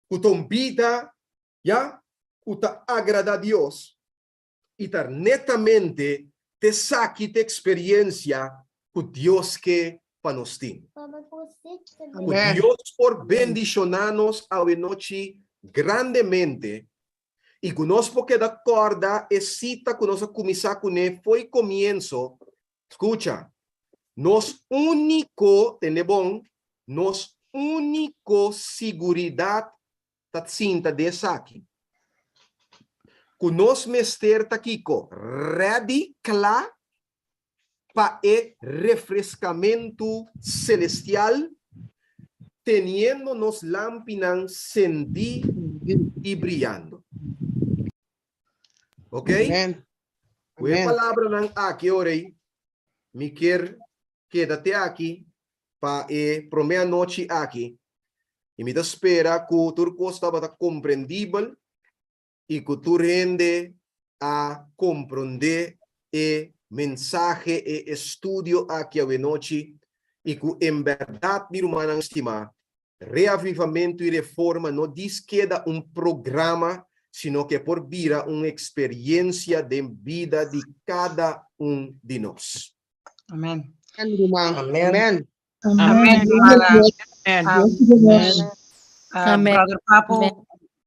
A: Cuta vida, ¿ya? Cuta agrada a Dios. Y estar netamente te saque de experiencia con Dios que para nos tiene.
D: Amen.
A: Dios por bendicionarnos a noche grandemente y conosco que da corda es cita que nos começar com ele foi comienzo. Escucha, nos único, tiene bom, nos único seguridad ta cinta dessa aqui. Que nos mester taquico ready cla para el refrescamento celestial, teniéndonos lámparas encendidas y brillando. ¿Ok?
D: Amen.
A: Pues
D: Amen.
A: palabra nang aquí orei, me quer quédate aqui para promea noche aqui. Y me espera que tu costa va a comprendible y que tu rende a comprender el mensaje e estudio aquí a noche y que en verdad, mi hermana estimada, reavivamento y reforma no queda un programa, sino que por vida una experiencia de vida de cada uno de nosotros.
G: Amén.
D: Amen.
C: Amen.
D: Amen.
G: Amén, hermana.
E: Amen.
B: Amén.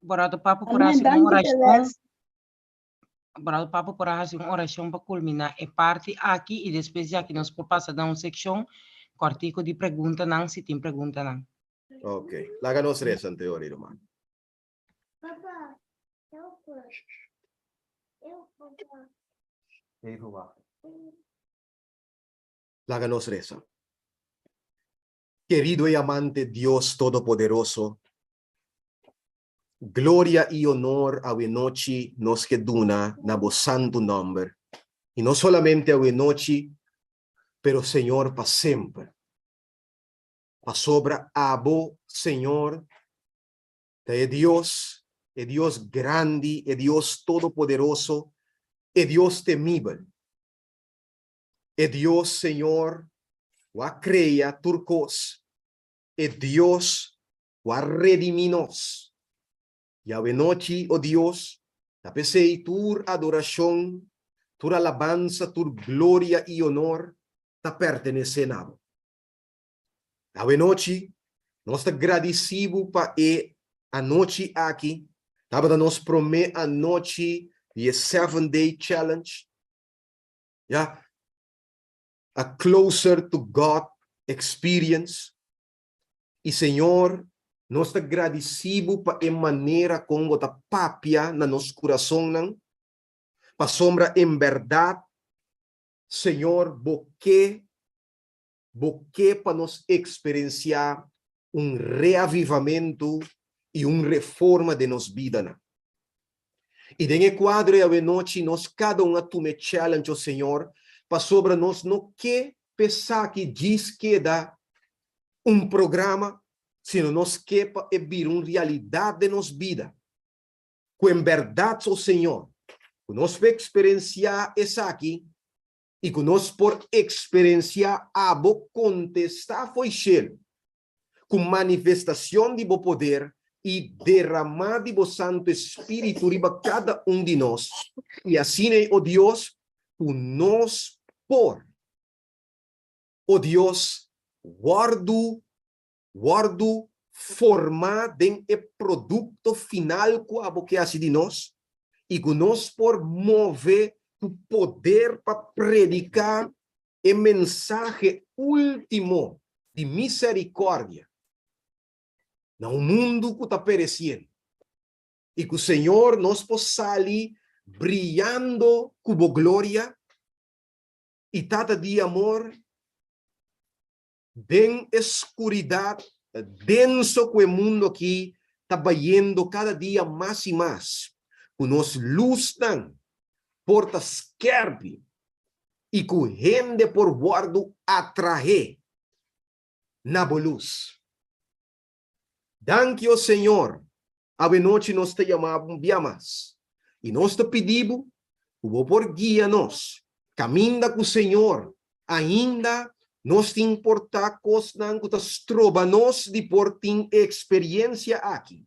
G: Brother Papo, por
H: Amén.
G: hacer uma
H: Danke,
G: oração.
H: Teres.
G: Brother Papo, por fazer uma oração para culminar a parte aqui e depois aqui nós por passar dar uma secção cortico de pergunta não, se tem pergunta não.
A: Ok, láganos reza ante ora, hermano.
H: Papá,
A: Láganos reza. Querido y amante Dios Todopoderoso, gloria y honor a noche nos que duna na vos santo nombre. Y no solamente a noche, pero Señor, para siempre. Para sobra abo, Señor, es Dios grande, es Dios todopoderoso, es Dios temible. Es Dios, Señor, wa creia turcos, es Dios wa rediminos. Y a noche, oh Dios, la pesei tur adoración, tur alabanza, tur gloria y honor, ta pertenecen a vos. A noche, Nós estamos agradecidos para a noite aqui. Tava nos promet a noite e 7-day challenge. Yeah. A closer to God experience. E Senhor, nós estamos agradecidos para a maneira como a papia na nosso coração, para sombra em verdade, Senhor, boque para nós experienciar reavivamento e reforma de nossa vida. E dentro quadro e noite, nós cada tome challenge, Senhor, para sobre nós não que pensar que diz que dá programa, sino nós que para vir realidade de nossa vida. Com verdade, Senhor, que nós vamos experienciar isso aqui, e que nós por experienciar a contestar foi cheio, com manifestação de bo poder e derramar de bo Santo Espírito riba cada de nós. E assim é o Deus, que nós por o Deus guardo formar den o produto final que hace de nós, e que nós por mover o poder para predicar o mensagem último de misericórdia no mundo que está perecendo. E que o Senhor nos possa ali brilhando com glória e tata de amor, bem escuridade, denso com o mundo aqui, está vendo cada dia mais e mais. Que nos luz portas querpe e que gente por guardo atrae na luz. Danke o Senhor. A noite nós te chamamos e nós te pedimos que o por guia nos. Caminha com o Senhor. Ainda nós te importa coisas que te trova nós de por ter experiência aqui.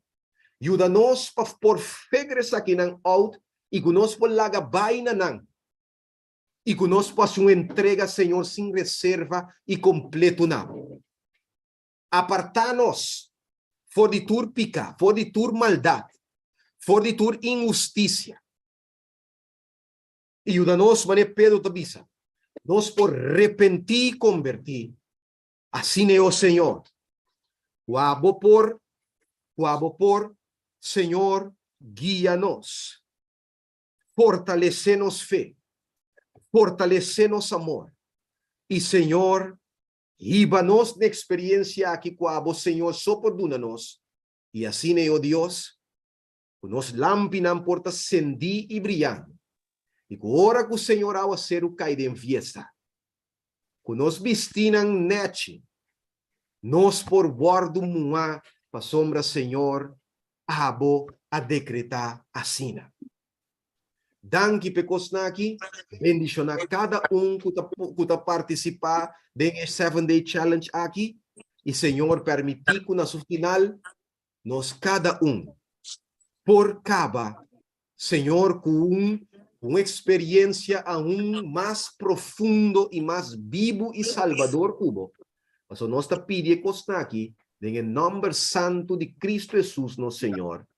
A: Ajuda-nos para por fegres aqui na out e que nós por laga baina nang. E que nós possamos entrega, Senhor, sem reserva e completo na. Apartar-nos for de tur pica, for de tur maldade, for de tur injustiça. E ajuda-nos, mané Pedro Tabisa, nós por repentir e convertir. Assim é o Senhor. Guabo por, Senhor, guia-nos. Fortalece-nos fé, fortalece-nos amor. E, Senhor, iba-nos na experiência aqui com a Senhor, soporduna-nos. E assim é o Deus, que nos lampinam porta cendi e brilhando. E que hora que o Senhor ao ser o cai de fiesta, que nos vestinam nete, nos por guardo muá, para sombra, Senhor, a decretar assina. Danke pecos aqui, bendicionar cada que está participar desse 7-day challenge aqui, e Senhor permitir que no final nós cada por cada Senhor com uma experiência aún mais profundo e mais vivo e salvador cubo. Mas nós está pedindo aqui, em nome santo de Cristo Jesus, nosso Senhor.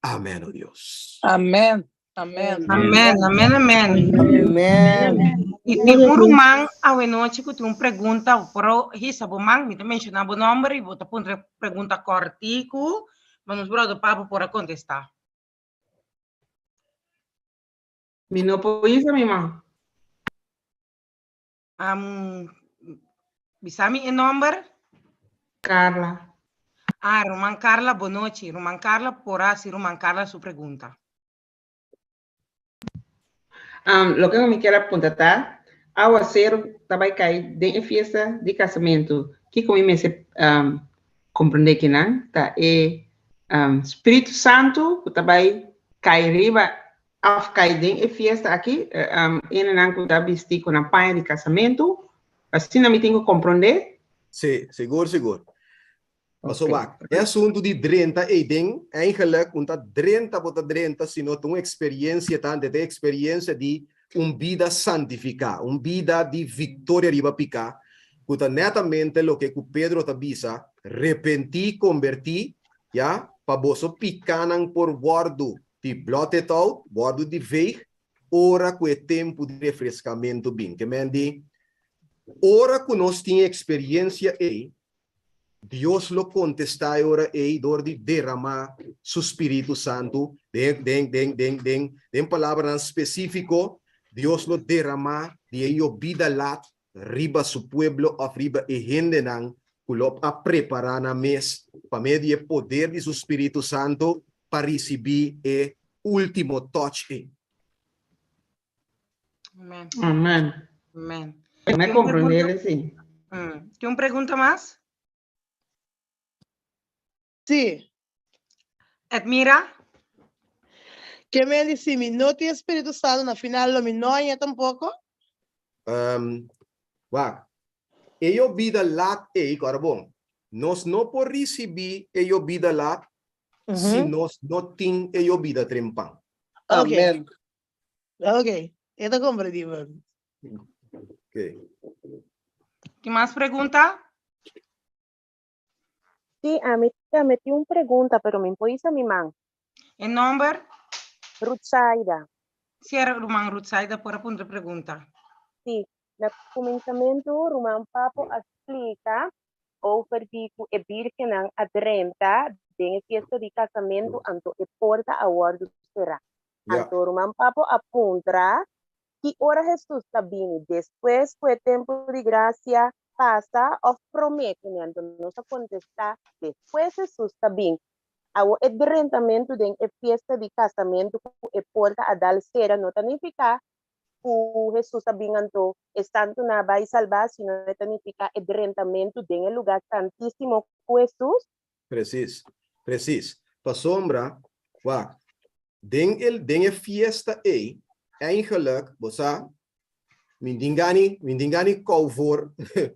A: Amém, oh Deus.
B: Amém. Amém.
G: Amém, amém, amém.
C: Amen.
G: E tem rumang a noite que tem pergunta pro hisa bomang, me mencionar o nome e bota pun pergunta cortico, vamos brother papo para contestar.
E: Mi no puedo mi mamá.
G: Bisami o nome?
E: Carla.
G: Ah, Roman Carla, boa noite. Roman Carla, porá si Roman Carla su pergunta.
E: Lo que me quiero apuntar, ao hacer também cai de fiesta de casamento, que como me se compreender que não, tá é Espírito Santo, que também cai riba, ao cai de fiesta aqui, ele não está vestido com a panha de casamento, assim não me tenho que compreender.
A: Sim, seguro. É assunto de 30 e tem eigenlijk unta 30 bota 30 sino uma experiência tanta de experiência de vida santificada, vida de vitória riba pica, Kuta netamente lo que Pedro tabisa, repenti, converti, ya, paboso picanan por guardo, ti blotted out, guardo de veig, ora que tempo de refrescamento bem. Que mendi, ora que nós tem experiência aí, Deus lo contesta ora aí, dor de derramar su Espírito Santo, den palavra específico, Deus lo derramar, de ello vida lat, riba su pueblo, arriba e gente nang, kulop a preparar na mes, para medir poder de su Espírito Santo, para receber e último touch.
G: Amén.
E: Amén.
G: Amén.
E: Me comprender, sí.
G: ¿Tiene una pregunta más?
B: Sí.
G: Edmira?
B: Que me dice, mi no tiene Espíritu Santo, na final, lo mi no hay tampoco.
A: Wag. Ello vida lat carbon. Nos no por recibir ello vida lat, si nos no tin ello vida trempan.
C: Amén.
B: Ok, esto comprendimos.
A: Okay.
G: ¿Qué más pregunta?
I: Sí, a mí te metí una pregunta, pero me impone a mi man.
G: ¿El nombre?
I: Rutsaida.
G: Si era Rumán Rutsaida, por apuntar pregunta.
I: Sí, no cominciamento, Román Papo explica over que a virgen adrenta de fiesta de casamento anto e porta a guardo será.
A: Yeah.
I: Anto Román Papo apunta que hora Jesús está bien, después fue tiempo de gracia pasa o promete, no se contesta, después Jesús está bien. O adrentamento de fiesta de casamento e porta a dar cera não significa que Jesus sabinganto estando na vai salvar, sino significa adrentamento de lugar santíssimo com Jesus.
A: Precis. Pa sombra, wag. Den fiesta eigenlijk, bosa, mindingani cover,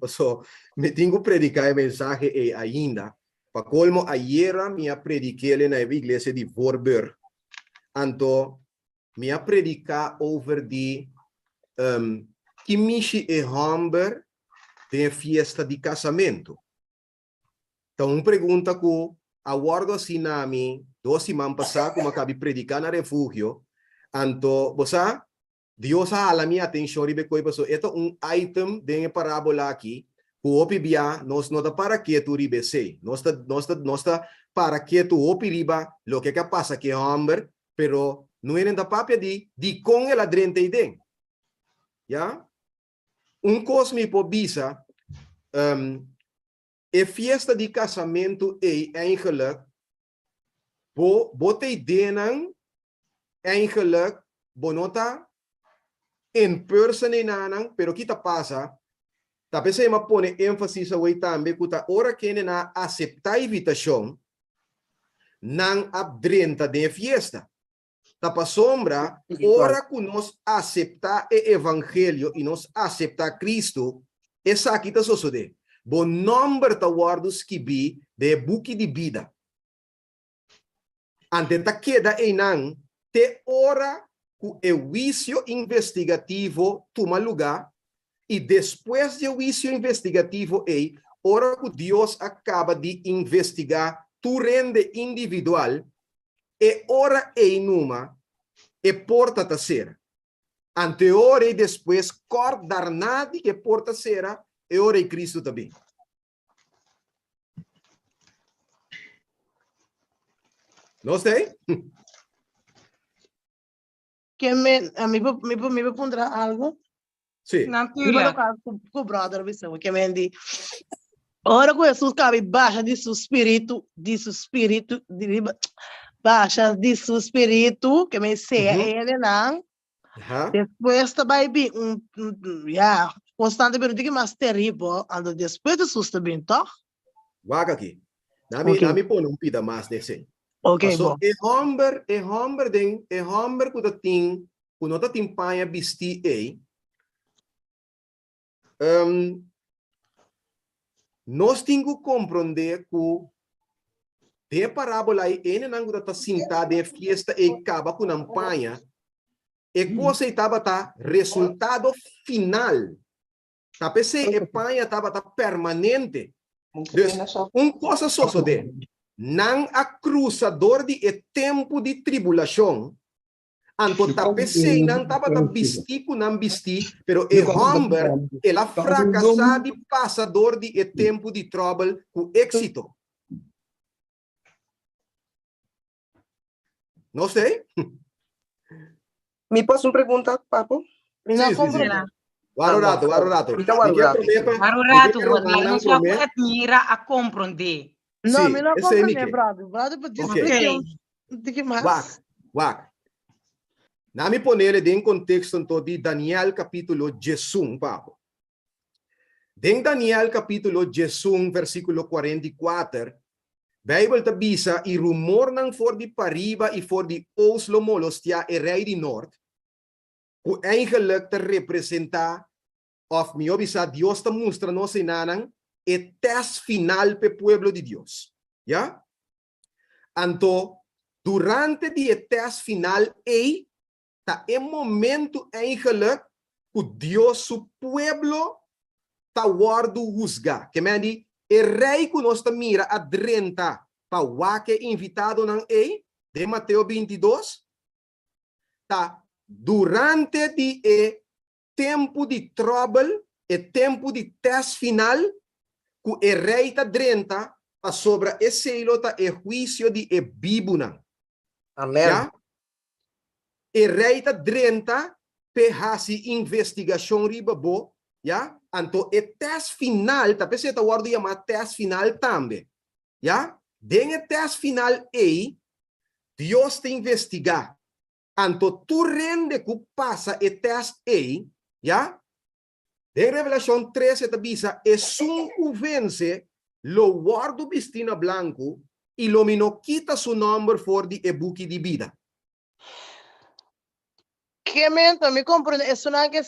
A: so, me tengo predicar el mensaje ainda. Pa colmo, ayer me prediqué en la iglesia de Voorburg. Anto, me predicar over die kimishi e hamber de fiesta de casamento. Então, pergunta que aguardo assim na mim, 2 semanas passadas, como acabei de predicar na refúgio, anto, você, Deus a minha atenção, ribe coi passou, eto item de parábola aqui, que o opibia, nós não para que tu ribe sei, nós para que tu opi riba, lo que passa que hamber, pero não é da papia de com ela drente e den. Ja? Cosme por bisa, e fiesta de casamento eigenlijk, botei denan, eigenlijk, bonota, in person inanan, pero kita pasa, tapi saya ma pone ênfase sa way tambe, kuta ora kene na aceitar invitação, nang abdrenta de fiesta. Tapa sombra, ora que nós aceitar o evangelho e nós aceitar Cristo, essa aqui está sucedendo. Bom número de guardos que vi de buque de vida. Ante ta queda enang, te ora que o juízo investigativo toma lugar e depois do juízo investigativo ora que Deus acaba de investigar tu rende individual e ora numa e porta terceira. Ante ora e depois cordar nada que porta terceira e ora em Cristo também. Não sei?
B: Que a mí me pondrá algo.
A: Sim.
B: Me va a tocar con brother, que me di. Ahora que Jesús cabe baixa de su espíritu, baixa de su espíritu, que me sea ele não. Después também bem constante pergunta que mais terrível, ando depois de Jesus também, tá?
A: Vaga aqui. Nami põe pida mais desse.
B: Ok,
A: bom. E homber que tá tem, que não tá tem panha bisti nós temos que compreender que de parábola aí, ele não está sentado em fiesta e acaba com a panha. E coisa estava tá resultado final Tapi se Espanha estava permanente.
C: Mungkin
A: Coisa só de não a cruzador de tempo de tribulação. Anto tapi se não estava bisti com não bisti, pero Humber ela fracassar de passador de tempo de trouble com êxito. Não sei.
C: Me posso perguntar, papo?
A: Guarda rato.
G: Rato, não só admira a compreender.
B: Não, me não
A: esse é
B: compreende, brother. Brother,
A: Wak. Na me poner em contexto de Daniel capítulo 11, papo. Em Daniel capítulo 11, versículo 44, Bible te bisa e rumor nang for de pariba e for de Oslo molostia e rei de Noord, o eigenlijk te representar of mi obisa Dios te mostra no senanang e test final pe pueblo de Dios. Ja? Anto, durante die test final ta momento eigenlijk que Dios su pueblo ta wardu husga. Que me di, rei que nós ta mira a drenta pa wake invitado nang de Mateo 22, ta durante di tempo de trouble, tempo de test final, que rei ta drenta pa sobra esse ta juízo de bibuna.
C: Amém.
A: Ja? Rei ta drenta pe hasi investigação ribabo, ja? Anto test final, ta pese ta wardo yama test final tambe. Ja? Den test final Dios te investiga. Anto tu rende que passa test ja? De Revelação 13 te bisa, un vence lo guardo bistina blanco e lo mino quita su nombre for di buki di vida.
B: Que mento, me compreende, isso não é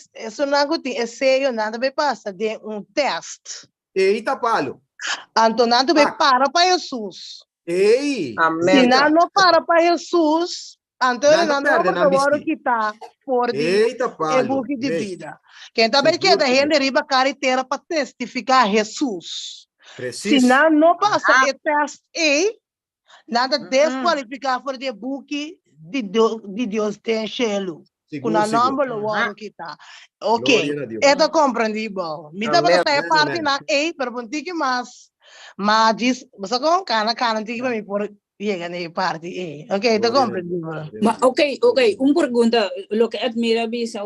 B: sério, nada me passa de teste.
A: Eita palo.
B: Então, nada me para Jesus.
A: Ei.
C: Amém.
B: Se não para Jesus, então ele não vai quitar por de buki de vida. Quem também quer da gente riba cariteira para testificar Jesus. Se não passa o teste nada desqualificar por de buki de Deus tem chelo. Com a nome do Waro kita. Ok, é compreendível. Me dá para sair parte na pergunta que mais diz, você com cana tique para me por chega na parte ok, é compreendível.
J: Ok, pergunta, lo que admira bisa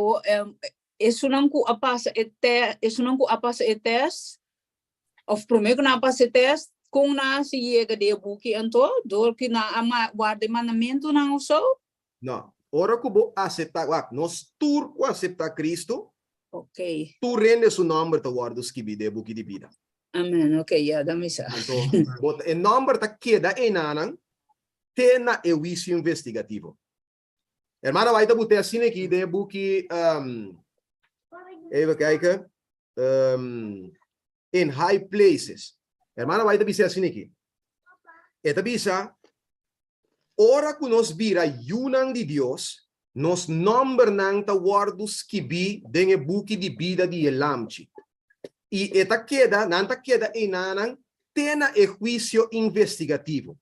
J: isso não ku apa sa test of prometo na apa sa test kung na siya de buki anto dor que na ama guarda mandamento não só?
A: Não. Ora que vou aceitar, nós turco aceitar Cristo.
J: Ok.
A: Tu rende su nome te guarda os que de buki de vida.
J: Amen. Ok, ya, dame essa.
A: Então, o nome te queda em nanang, tena e juízo investigativo. Hermana, vai te botar assim aqui de buki, even kijken, in high places. Hermana, vai te bisa assim aqui. E te bisa, ora que nos vira yunang de Dios, nos nombre nang ta guardos kibi den buki de vida de elamchi. E eta queda, nanta queda enanang, tena e juicio investigativo.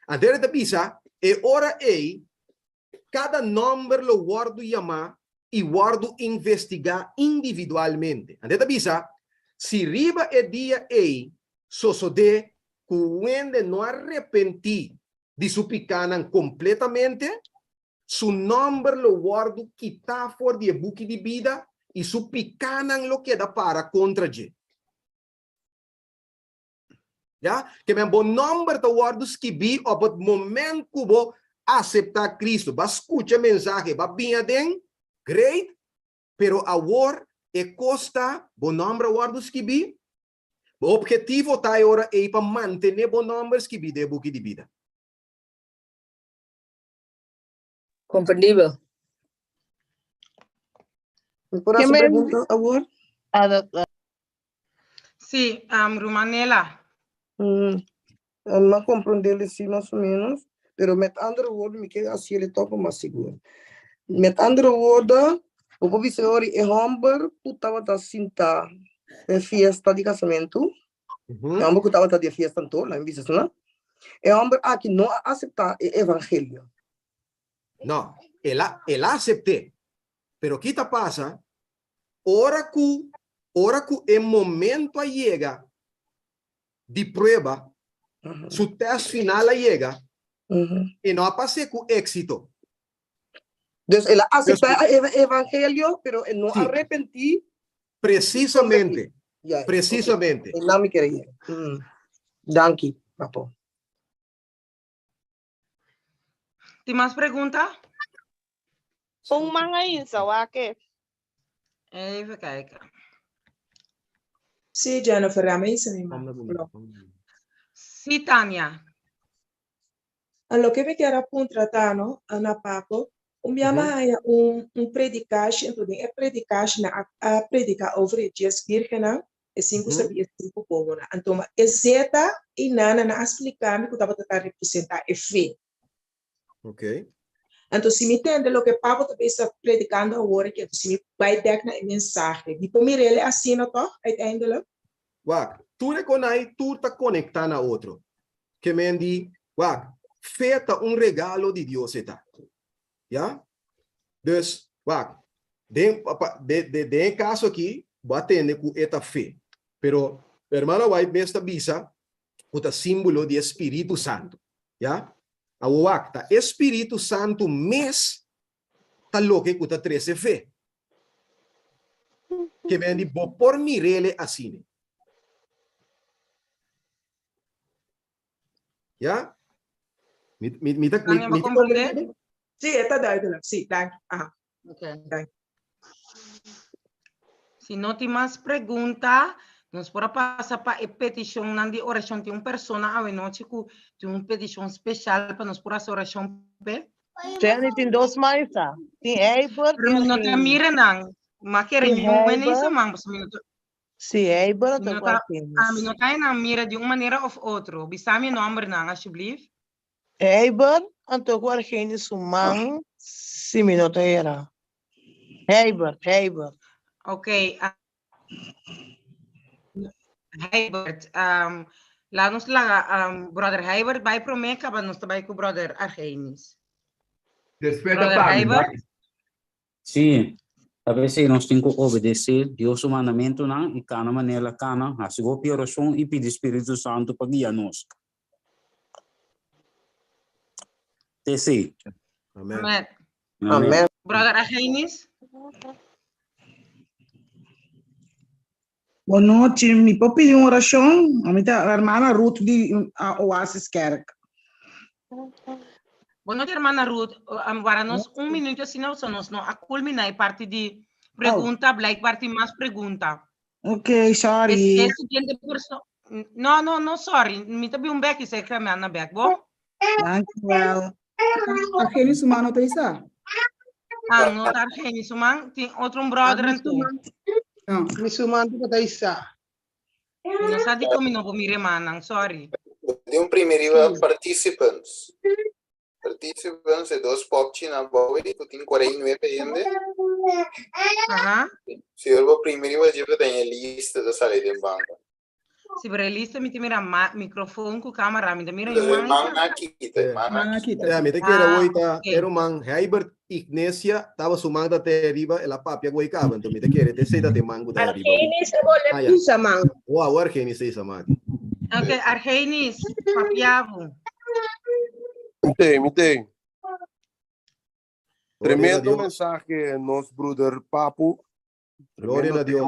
A: Andere te pisa, ora cada nombre lo guardo llamar e guardo investigar individualmente. Andere te pisa, si riba e dia sosode, cuende no arrepenti de su picanan completamente, su nombre lo guardo quitar for de buki de vida e su picanan lo queda para contra je. Ja? Que men bon nombre te guardo skibi op het moment que bo aceitar Cristo. Ba escucha mensaje, ba binha den, great, pero agora costa bon nombre guardo skibi. O objetivo tá ora para manter bon nombre skibi de buki de vida.
J: Compreendível.
C: ¿Por eso pregunto, amor?
G: Sí, Romanela.
C: Não compreender assim mais ou menos, pero met andere woorden, me queda assim ele topa mais seguro. Met andere woorden, O comissário é Humber, putava da cinta de festa de casamento. É Humber que estava de festa então, lá em Visas, não? É Humber aqui não aceitar o evangelho.
A: Não, ela aceptei. Pero ¿qué te pasa? Ora que el momento llega de prueba, su test final llega y no pasa con éxito.
C: Entonces, ela acepta o evangelho, pero não
A: Sí.
C: arrepentir.
A: Precisamente.
C: Yeah,
A: Precisamente.
C: okay. Não me queria. Danke, papo.
G: ¿Tem mais pergunta?
F: Mga insa, wake.
G: Even kijken.
K: Sì, Jennifer, a me se mi
G: Sì, Tania.
K: Allora, che mi chiara appunto trattano a papo, un predicasje, e predicasje a predica over Jesus virgena, e cinco sabia cinco pomona. Então, é zeta e nana na explicar me que estava tentando representar é fé.
A: Ok.
K: Então, se me entende o que Pablo também está predicando agora, que se me vai dar na mensagem, depois me ele assina, toch? Uiteindelijk.
A: Wak, tu reconai, tu está conectando a outro. Que me di, wak, feita regalo de Deus está. Ja? Dus, wak, de caso aqui, batende com esta fé. Pero, hermano, vai besta bisa, o símbolo de Espírito Santo. Ja? A wak, ta Espírito Santo mes, ta lo que cuta 13 fé. Que me di, bo por mirele assim. Ja?
G: Tania, me compreende?
K: Sì, è duidelijk. Sì, dank.
G: Ok.
K: Dank.
G: Se não tem mais pergunta, nós podemos passar para a petição de oração. Tem uma pessoa a noite que tem uma petição especial para nós por essa oração.
B: Jenny, tem dois mais, tá? Tem Eiber
G: e Argenis. Não tem mira, não. Mas querem um benção, mas
B: sim, Eiber, tem
G: Argenis. A mim não tem na mira de uma maneira ou outra. Bisa meu nome, não, alsjeblieft.
B: Eiber, então o Argenis sumang, se me não era. Eiber.
G: Ok. Heibert, laat ons laga, brother Heibert, bij promeka, maar ons bij brother Argenis.
L: Brother Heibert?
M: Sim, talvez se nós temos que obedecer Deus o mandamento não e cada maneira cana, assim vou pedir oração e pedir Espírito Santo para guiar nós. Sim.
A: Amém.
G: Amém. Brother Argenis?
C: Boa noite, me pode pedir uma oração? A minha irmã Ruth de Oasis Kerk.
G: Boa noite, irmã Ruth. Agora nós minuto assim nós não a culminar parte de pergunta, like parte mais pergunta.
C: Ok, sorry.
G: No, sorry. Me tabi back is ekra me na back, bo?
C: Dankjewel.
K: Argenis humano tá isso?
G: No Argenis humano, tem outro brother então.
D: Mi sumando para isso.
G: Não sabe como não vou me remanang, sorry.
N: De primeiro participantes. Participantes de dois popchi na boa e tem 49 ainda. Se eu primeiro eu já tenho a lista da sala de banca.
G: Se para a lista me mira microfone com câmera, me mira
N: mana aqui.
A: Me te quero oita, era man Heibert Ignacia estava sumando até arriba ela papia goicava, então me te quero te sei da te mango da arriba.
D: Argenis é bole pisa man.
A: Wow, Argenis é samadi.
G: Ok, Argenis, papiavo.
L: Mitei. Tremendo mensagem nosso brother Papo.
A: Glória a Deus.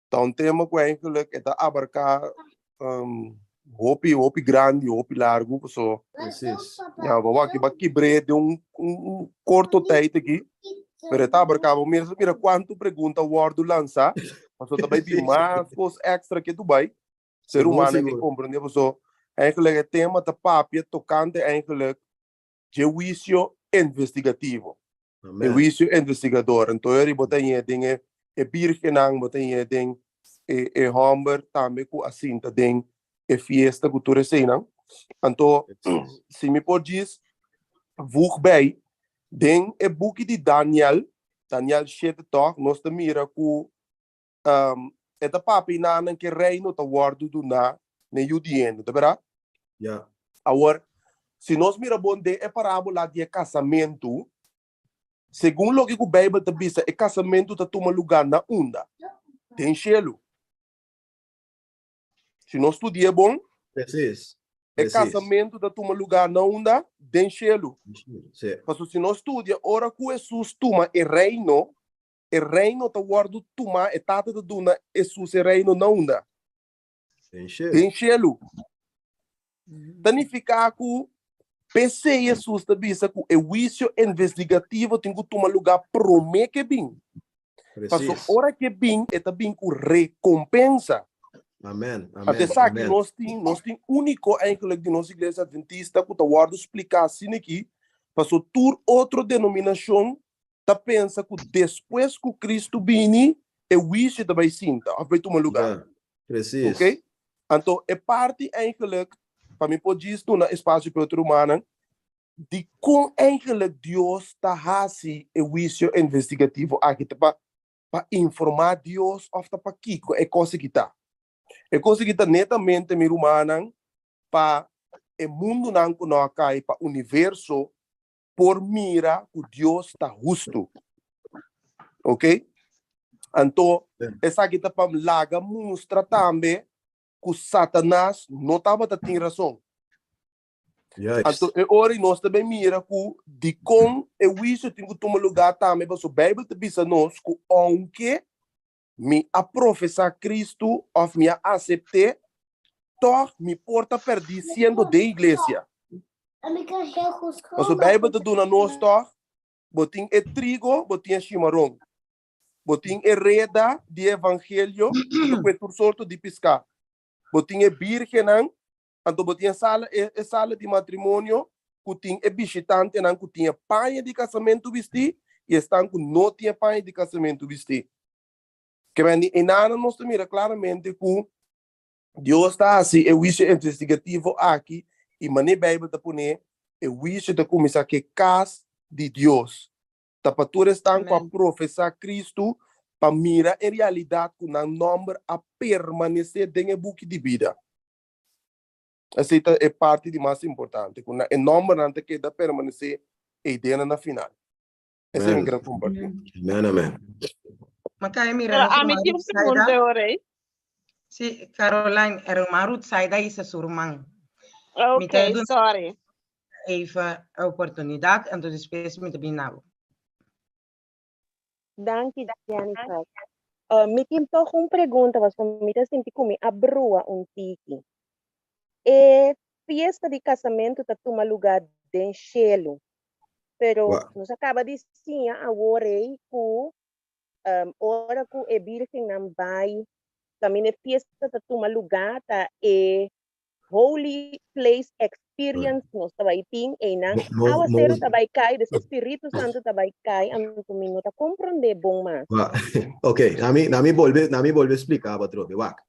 L: Então, tema que eigenlijk é abarcar hopi grande, hopi largo, so. Ja, vamos aqui breve de curto tempo aqui. Pero tá abarcava mira quanto pergunta o Word lança, mas só também tem mais coisa extra que tu vai. Ser humano que compreende, so. Eigenlijk het tema da papia tocante eigenlijk juízo investigativo. Juízo investigador. Então, ele botaria dinge birgenang, botaria ding Humber também com assim tá ding fiesta cultura cena. Então, se me pode dizer, vou bem, ding book de Daniel Daniel 7 toch, nós te mira ku eta papi na que reino ta wardu do na ne judiendo, tá verdade?
A: Yeah.
L: Agora, se nós mira bonde é parábola de casamento, segundo o que o Bíblia te diz, é casamento ta toma lugar na onda, tem cielo. Se nós estudia bom, é casamento ta toma lugar na onda, tem cielo. Mas se nós estudia, ora que Jesus toma o reino ta guardo toma e tata ta duna Jesus é reino na onda. Tem cielo. Significa que PC Jesus te diz que o juízo investigativo tem que tomar lugar promete que bem. Mas ora que bem é também com recompensa.
A: Amém.
L: Até sabe que nós tem único eigenlijk de nossa igreja adventista que eu guardo explicar assim aqui, mas o tur outra denominação tá pensa que depois que Cristo vini o juízo também sinta, vai tomar lugar.
A: Preciso.
L: Ok? Então é parte eigenlijk para mim pode dizer no espaço para outro humano de como eigenlijk Deus está fazendo o juízo investigativo aqui para informar Deus of para que é coisa que tá. É coisa que tá netamente meu humano para o mundo não que nós cai para o universo por mira que Deus está justo. Ok? Então essa aqui tá para laga mostra também que Satanás não estava tendo razão. Então, agora nós também mira que de como o juízo tem que tomar lugar também, mas a Bíblia te diz a nós que aunque me aprofessar Cristo ou me aceitar, toch me porta perdendo da igreja. Mas a Bíblia te diz a nós toch, botin é trigo, botin é chimarrão. Botin é reda de evangelho, botin é por sorte de pescar. Botin é virgem, então botin é sala de matrimônio, que é visitante, que tinha pai de casamento vestir, e estão que não tinha pai de casamento vestir. Que vem e nada nós mira claramente que Deus está assim, o juízo investigativo aqui, e maneira Bíblia está poner, o juízo está começar que casa de Deus. Tá para todos estão com a professar Cristo, para mirar a realidade que não número a permanecer dentro do book de vida. Essa é parte de mais importante, que o número não que dá permanecer e dentro na final. Essa é a minha compartilhar.
A: Amém.
G: Makaya mira
F: a mí tiene una pregunta ahora.
G: Sí, Caroline, era uma route saída e se surmang.
F: Okay, sorry.
G: Even a oportunidade, então depois me também não.
I: Danke, Jennifer. Me tem toch uma pergunta, mas me tá senti como a brua tiki. E fiesta de casamento tá toma lugar de cielo. Pero nos acaba de dizer agora que ora que é virgem não vai, também é fiesta tá toma lugar tá é holy place experience nos vai ter e não a ser tá vai cair, o Espírito Santo tá vai cair, anto mim tá compreender bom mas.
A: Ok, na mim volve explicar para trobe, wak.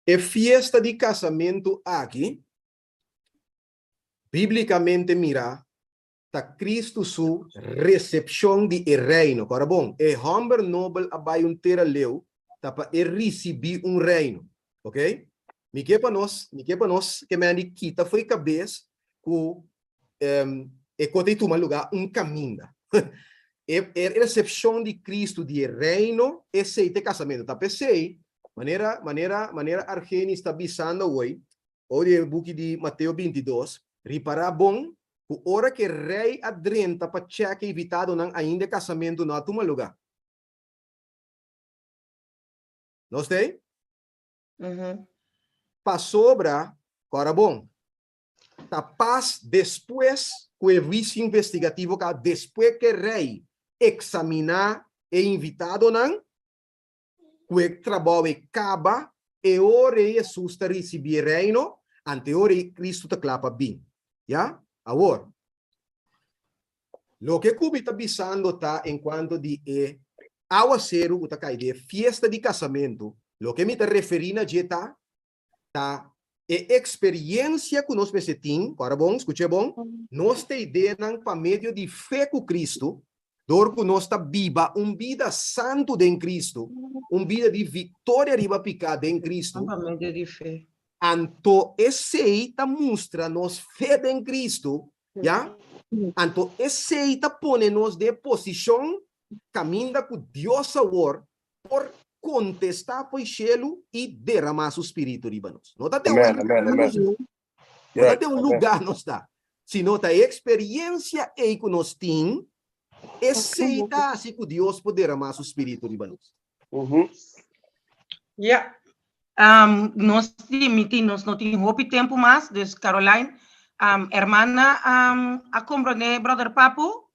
A: É fiesta de casamento aqui, biblicamente mira, ta Cristo su recepção de reino. Agora bom, é homem noble abai terra leu, ta para receber reino, ok? Me que para nós que me andi quita foi cabeça com é cote toma lugar caminho. É recepção de Cristo de reino, esse é casamento. Ta pensei maneira Argenis está bisando hoje, o book de Mateus 22, reparar bom, o hora que rei adrenta para cheque evitado não ainda casamento não toma lugar. Não sei? Para sobra, agora bom, tá paz depois com o vice investigativo, depois que rei examinar e invitado não, que trabalho acaba e ora Jesus está recebendo reino, ante ora Cristo está clapa bem. Já? Agora, o que Cuba está bisando está enquanto de aguacero, está cai de fiesta de casamento, o que me está referindo a jeta, tá experiência que nós temos, agora bom, escute bom, nós te ideia para meio de fé com Cristo, Dorco nós está viva vida santo em Cristo, vida de vitória riba pecado em Cristo.
G: De fé.
A: Anto esse ta mostra nos fé em Cristo, já? Anto esse ta pone nos de posição caminha com Deus agora por contestar para o cielo e derramar seu espírito riba nós. Não está de um lugar não está. Se não está experiência aí que nós temos, esse tá assim que Deus poder derramar seu espírito riba nós.
G: Yeah. Nós não temos hope tempo mais, dus Caroline, hermana, a compreender, brother Papo?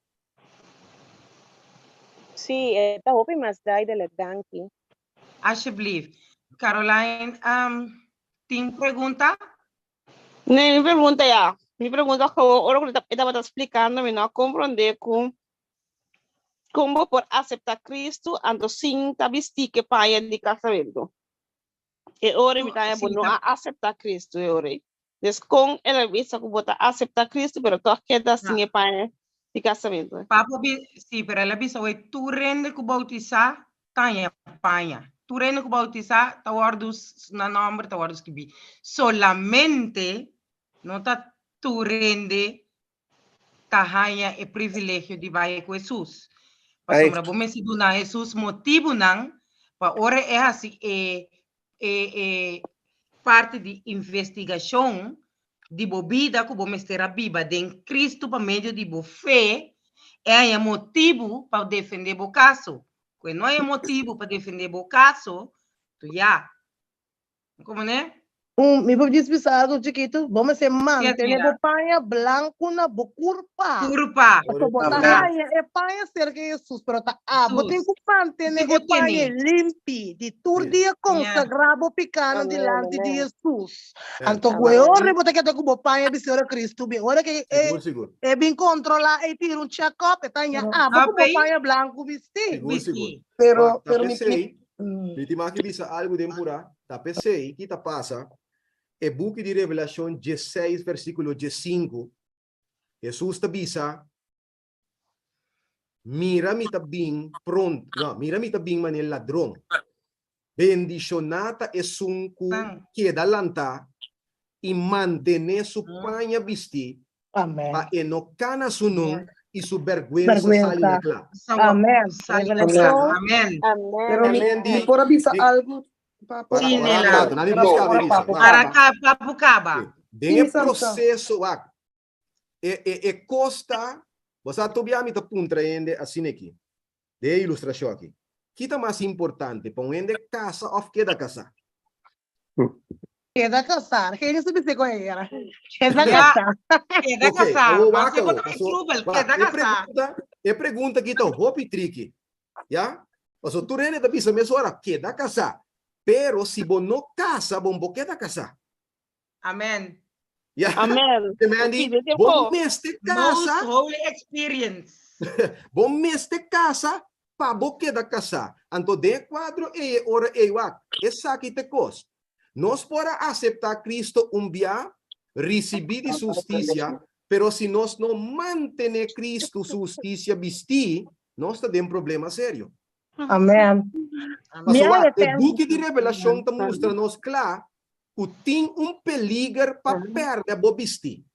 I: Sim, está hope mais daí de danke.
G: Alsjeblieft. Caroline, tem pergunta?
F: Nem me pergunta já. Me pergunta que eu estava explicando, me não compreender como por aceitar Cristo, ando sim, tá vestir que paia de casamento. E ora me tá bom não aceitar Cristo, e ora. Des com ela visa que bota aceitar Cristo, pero toque queda sim e paia de casamento.
G: Papo, sim, pero ela visa oi tu rende ku bautizar, tanya paia. Tu rende ku bautizar, tawardos na nombre, tawardos que bi. Solamente não tá tu rende tahaya e privilégio de vai com Jesus. Para sombra bom me se duna Jesus motivo não para ora é assim parte de investigação de bobida que vamos ter a Bíblia de Cristo para meio de boa fé é motivo para defender o caso. Quando não é motivo para defender o caso, tu já como né?
B: Me vou dispensar do chiquito, vamos se manter o paia branco na curpa.
G: Curpa.
B: Botar raia é paia ser que Jesus, pero tá botem que manter o paia limpi, de todo dia consagrado picando diante de Jesus. Então, eu rebote que com o paia de Senhor Cristo, bem, ora que é bem controlar e tira check-up, e tá aí, vou com o paia branco vestir.
A: Pero me timar que bisa algo de empurrar, tá pensei que tá passa. É book de Revelação 16, versículo 15. Jesus está bisa, mira-me está bem pronto, não, mira-me está bem manel ladrão. Bendicionata é sunku que da lanta e mantene su panha vestir.
B: Amém.
A: Pa enocana su nome e su vergüenza sale de claro.
B: Amém.
I: Revelação.
C: Amém.
I: Amém.
C: Amém. Por avisar algo.
A: Para o processo costa você tobiami ta puntra ende assim aqui de ilustração aqui que tá mais importante para ende casa of queda casa
B: queda casar quem isso disse com ela queda casar
G: queda casar
A: é pergunta que tá hopi tricky já você tu rende da bisa mesora queda casar. Pero si vos no casa, vos queda casa.
G: Amén.
A: Yeah.
F: Amén.
A: Vos meste casa.
G: Most holy experience.
A: Vos meste casa, pa vos queda casa. Anto de quadro e ora e wak. Essa aqui te cos. Nós para aceitar Cristo dia, recibir de justiça, pero si nós não mantener Cristo justiça vestir, nós tá um problema sério.
B: Amém.
A: O book de Revelação está mostrando-nos claro que tem peligro para perder a bobisти.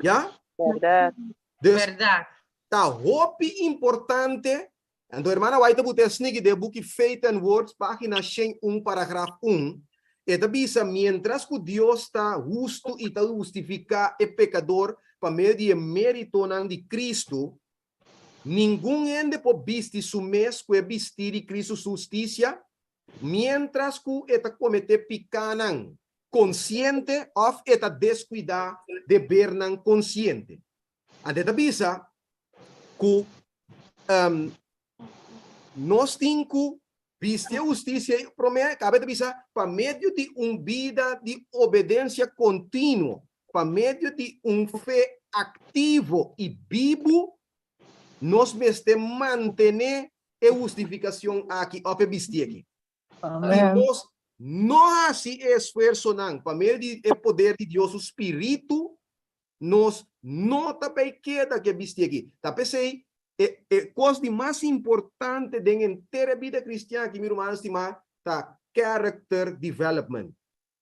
A: Já?
I: Verdade.
G: Verdade.
A: Tá hope importante. Então, irmã, vai te botar sneak de book Faith and Words, página 101, parágrafo 1. E te bisa, mientras que Deus está justo e está justificar o pecador para meio de mérito de Cristo, ninguém ende por vestir su mes que vestir de Cristo justiça, mientras que eta cometer picanan consciente of eta descuidar de bernan consciente. Ante bisa que nós temos vestir justiça promete cabe bisa para meio de vida de obediência contínua, para meio de fé ativo e vivo. Nós mesmo manter a justificação aqui, a vestir aqui. E nós não assim esforço não, para meio do poder de Deus, o Espírito, nós não também queda que vestir aqui. Tá pensei, coisa mais importante da inteira vida cristã que meu irmão estima tá character development,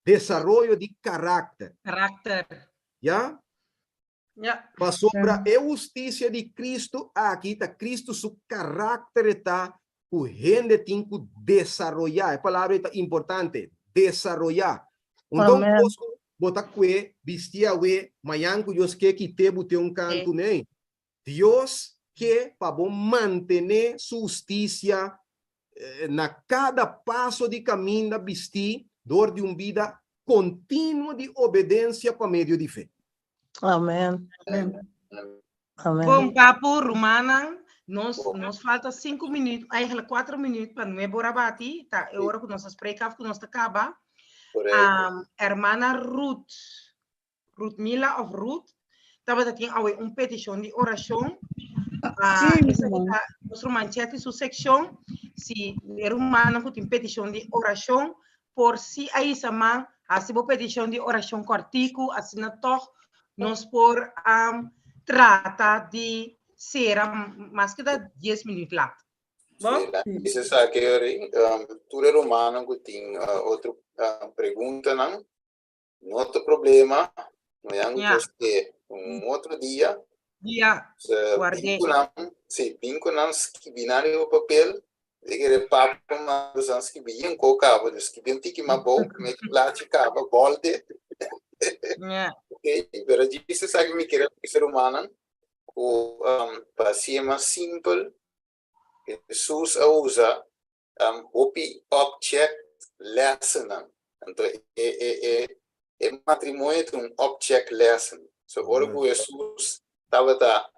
A: desenvolvimento de caráter. Já? Para sobre a justiça de Cristo aqui tá Cristo seu caráter está o gente tem que desenvolver. A palavra é importante, desenvolver. Então, botar que vestia we manhã que Deus quer que te bote canto nem. Deus quer para manter sua justiça na cada passo de caminho da vestir, dor de vida contínua de obediência para meio de fé.
B: Amém.
G: Bom, papo, Romana, nos falta 5 minutos, eigenlijk 4 minutos para não borabati, tá? É hora que nós explicamos que nós acaba. Hermana Ruth Mila of Ruth, estava tendo petição de oração. Nosso manchete, sua secção, se é humana que tem petição de oração, por si aí sama, assim uma petição de oração cortico, assim na toh, nós por trata de ser mais que 10 minutos lá.
N: Bom? Você sabe que tu é humano que tem outra pergunta, não? Não tem problema, mas outro dia. Se vinculam escrever o papel, de papo mas escrever com cabo, escrever um tique mais bom, me platicava bolde. Ok, pero disse sabe me querer ser humano, o para ser mais simples, Jesus usa object lesson, então é matrimônio um object lesson. So orgo Jesus estava a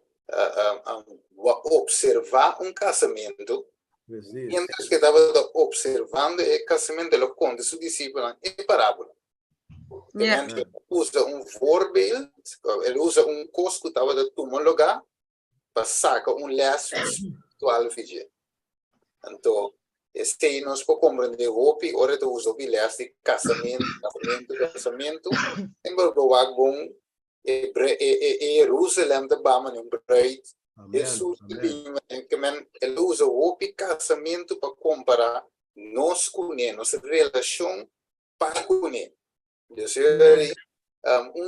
N: observar casamento, e antes que estava observando o casamento do conde, seu discípulo, em parábola. Ele usa voorbeeld, ele usa coisa que estava a tomar lugar, para sacar lesso espiritual. Então, este nós podemos compreender hopi, ora tu usa o lesso de casamento, em Borboag bom, Jerusalém da Bama um bride, Jesus ele usa o casamento para comparar nós com ele, nossa relação para com ele.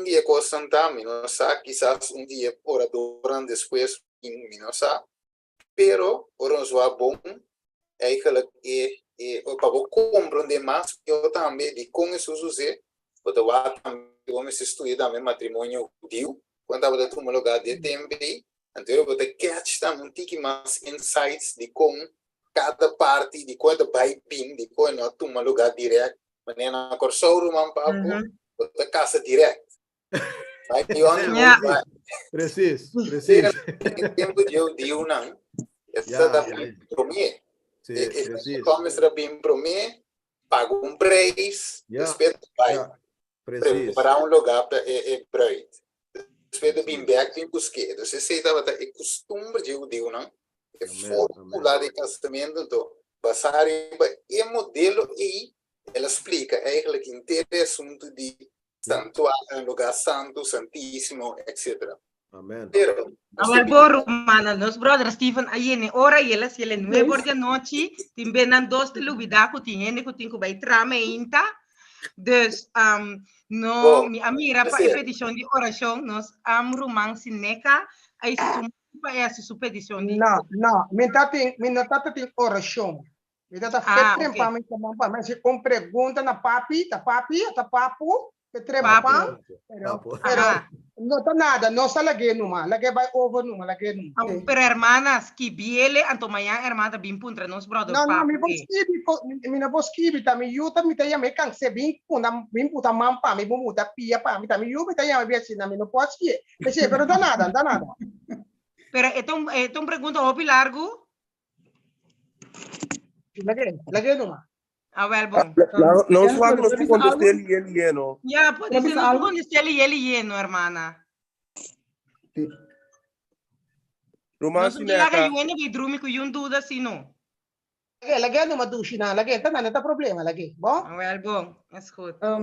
N: Dia com Santami, não sabe, quizás dia orador depois, não sabe, pero ora nós vai bom, para compreender mais, eu também de como isso usa, eu vamos estudar também matrimônio judeu, quando eu estou no lugar de tempo, então eu vou ter que achar um pouco mais insights de como cada parte, de quando vai bem, de quando eu estou no lugar direto, mas na corsouro man papo, vou ter casa direto.
A: Preciso.
N: Em tempo de judeu não, essa da premier, começa bem premier, paga preço, depois vai preparar lugar para bride. Depois de bem back, bem buscar. Você estava é costume de judeu, não? É fórmula de casamento, então, basar em modelo e ela explica que inteiro assunto de santuário, lugar santo, santíssimo, etc.
A: Amém.
G: Agora, boa, Romana, nós brothers Stephen, aí ora ele se ele 9 da noite, tem bem dois de lubida que tinha que vai trama ainda. Dus, no, mi amira para a petição de oração, nós romang sineca, aí se sua petição de...
D: Não, me tem oração. Me tá feito para mim, mas se com pergunta na papi, tá papo, trema pero não tá nada, não está lagi numa, lagi vai over numa, lagi numa.
G: Pero hermanas, que biele, anto manhã hermana bem puntra nos brother
D: papo. Não, me não boskibi, tá me yuta me tá me canse bem puta mampa, me muda pia pa, me tá me yuta me tá me assim, me não posso que. Pero tá nada.
G: Pero é um pergunta hopi largo.
D: Lagi numa.
G: Well, bom.
L: Não se fala que quando ele lleno.
G: Já, pode ser quando ele lleno, hermana.
L: Romance
G: né? Não se fala que drumi com um dúvida assim, não.
D: Lagi numa dushina, lagi, tá nada problema, lagi. Bom?
G: Well, bom, escuta.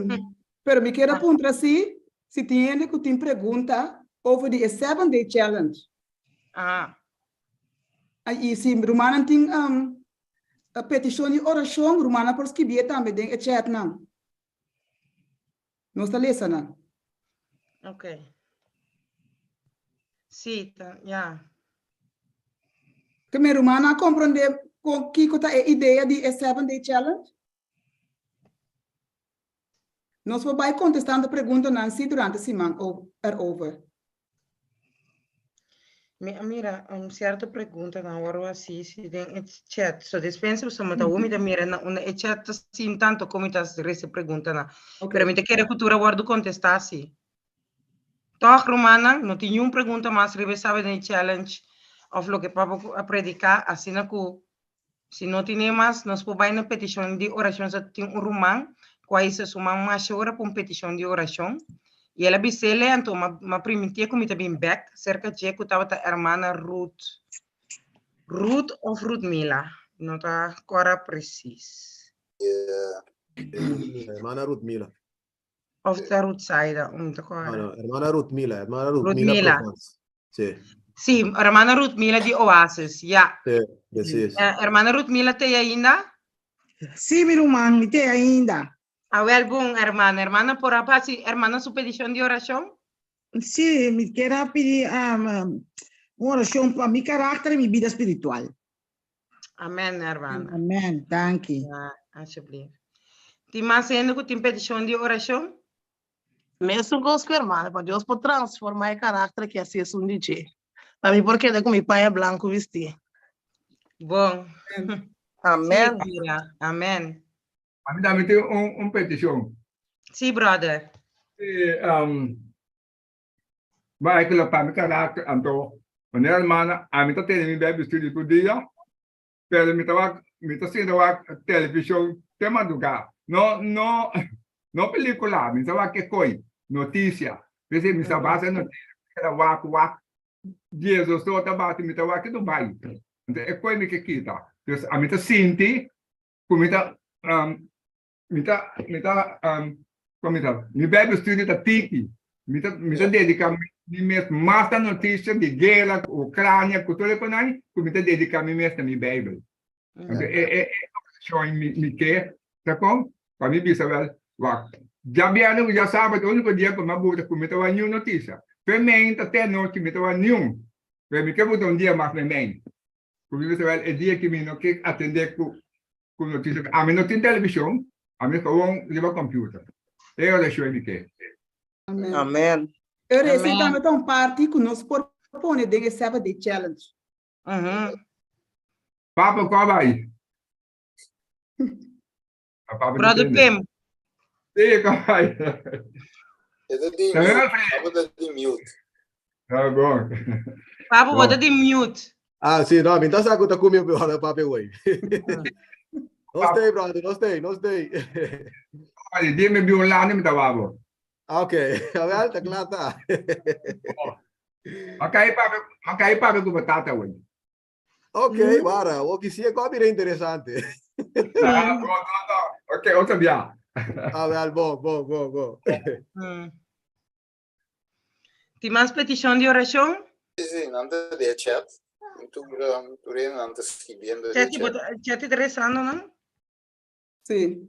O: Pero me quero apontar se tem pergunta over the 7-day challenge. Aí se Romana tem a petição de oração, Romana por escrever também tem e chat não. Não está lendo.
G: Ok. Sim, já.
O: Que me Romana compreende com que a ideia de 7-day challenge? Nós vamos contestando a pergunta Nancy durante a semana over.
G: Mira, certa pergunta na hora assim, se tem chat, so dispensa se mata umi da mira na una chat assim tanto como está essa pergunta na. Pero me te quero cultura guardo contestar assim. Toch Romana, não tem nenhuma pergunta mais rebe sabe de challenge of lo que papo a predicar assim na ku. Se não tem mais, nós podemos na petição de oração só tem romano, quais se suma mais hora para petição de oração. E ela bisele então uma primitia como está bem back cerca de que estava a irmã Ruth of Ruth Mila não está agora preciso
A: Hermana Ruth Mila
G: of the Ruth Saida
A: no, hermana Ruth Mila
G: sí hermana Ruth Mila de Oasis ya
A: sí,
G: hermana Ruth Mila te ainda
P: sí mi hermano te ainda.
G: A ver, bom, hermana, por apa, si hermana, su petición de oración?
P: Sí, me quiero pedir una oración para mi carácter y mi vida espiritual.
G: Amén, hermana.
P: Amén, thank you.
G: Alsjeblieft. ¿Tienes más haciendo que tienes petición de oración?
B: Mesmo gosto, hermana, para Deus pode transformar o caráter que assim é um DJ. Para mim, porque é com meu pai é branco vestir.
G: Bom.
B: Amém.
G: Sí, amém.
Q: A mim também tem uma petição.
G: Sim, brother.
Q: Vai que para meu caráter, então, quando a irmã, a mim tá tendo meu bebê estudo todo dia, pero me tá sendo a televisão tem madrugada. Não película, me tá que coi, notícia. Vê me tá base notícia, era wak. Jesus só tá bate me tá que do vai. Então é coi me que quita. Então a mim tá sente, como tá mi bebe studio da tiki, mi dedica mais da notícia de guerra, Ucrânia, cultura econômica, mi dedica mais da mi Bíblia. Então me quer, tá com? Para mim bisabel, já sabe, o único dia que eu vou com me tava nenhuma notícia. Fermenta até noite me tava nenhum. Me quer botar dia mais fermenta. Porque bisabel é dia que me não quer atender com notícia. A mim não tem televisão. A mim gewoon lieve computer. Eu deixo ele que.
C: Amém.
O: Eu recebi também uma parte que nós propõe de 7-day challenge.
Q: Papa, qual vai?
G: Brother Pim.
Q: Sim, qual vai?
N: Eu de mute.
Q: Tá bom.
G: Papa, bota de mute.
A: Ah, sim, não, então sabe que eu comi o papo hoje. Não stay.
Q: Olha, dê-me violão, me dava.
A: Ok, a ver, tá claro, tá.
Q: Ok, papo com batata hoje.
A: Ok, para, o que sim é como é interessante.
Q: Ok, outra via.
A: A ver, bom.
G: ¿Tem mais petição de oração?
N: Sim, antes de chat. Tu antes escribiendo.
G: Chat interessando, não?
O: Sim.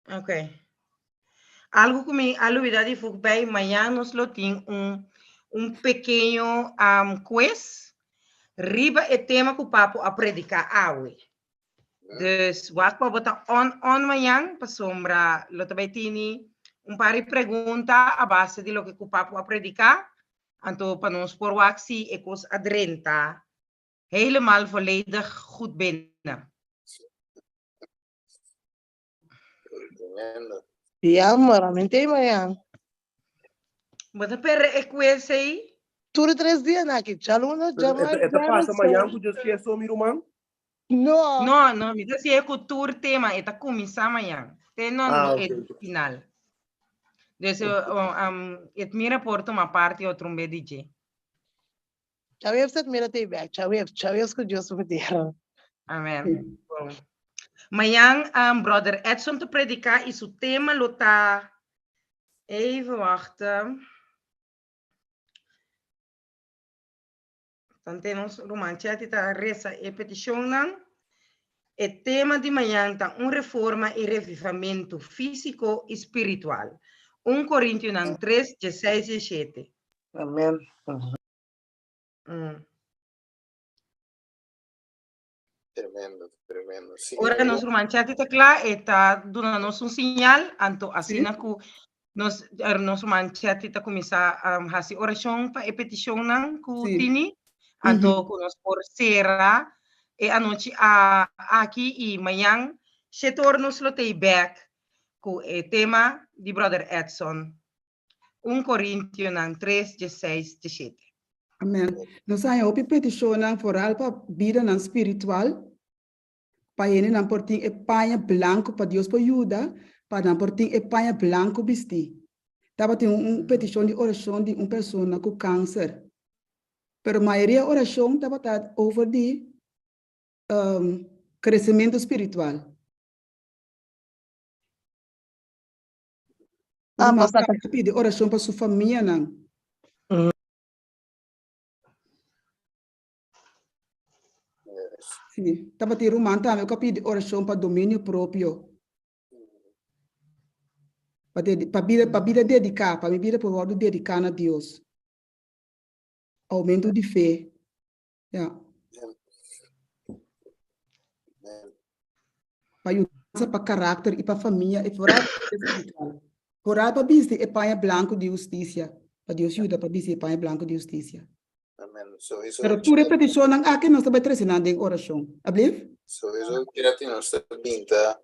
G: Ok. Algo que me olvidé de falar, amanhã nós temos pequeno quiz. Riba é tema que o papo a predicar hoje. Dus wat para botar on amanhã para sombra, lo também tem par de perguntas a base de lo que o papo a predicar. Então para nós por waxi é coisa adrenta. Helemaal volledig goed binnen.
B: Ja, maar a mente amanhã.
G: Mas a perra é coisa aí?
B: Tudo 3 dias, né? Que já não já
L: passa amanhã que eu esqueço meu irmão?
G: Não, me disse é que o tour tema está começar amanhã. Tem não é final. Dus het mira porta uma parte outro DJ.
B: Já veio você mira te back, já veio que Deus me deu.
G: Amém. Amanhã, brother Edson te predicar e o tema está. Even wachten. Tantemos romanchati ta resa e petição nan. O tema de manhã tá reforma e revivimento físico e espiritual. 1 Coríntios 3, 16 e 17.
C: Amém.
N: Tremendo, tremendo. Sim,
G: ora nós romanchati tá claro e tá dando nos sinal, anto assim que nós romanchati tá começar a fazer oração para e petição nan ku tini, anto ku nós por será e a noite aqui e manhã se torna slotei back com o tema de Brother Edson. 1 Coríntios 3, 16, 17.
O: Amém. Nós temos uma petição foral para a vida espiritual, para ele não portar a panha branco para Deus para ajuda, para não portar a panha branco vestir. Tava tem uma petição de oração de uma pessoa com câncer. Pero a maioria da oração estava over de crescimento espiritual. Mas pedir oração para sua família, não? Sim, estava tendo também eu pedi oração para domínio próprio. Para vida dedicar, para minha vida por ordem dedicar a Deus. Aumento de fé. Yeah. Para ajudar para caráter e para família e para espiritual. Por para bisti e panha branco de justiça. Para Deus ajuda para bisti e panha branco de justiça.
N: Amém. So isso.
O: Pero tu repetição não aqui nós também trazendo em oração. Abliv?
N: So isso kira tin nós binta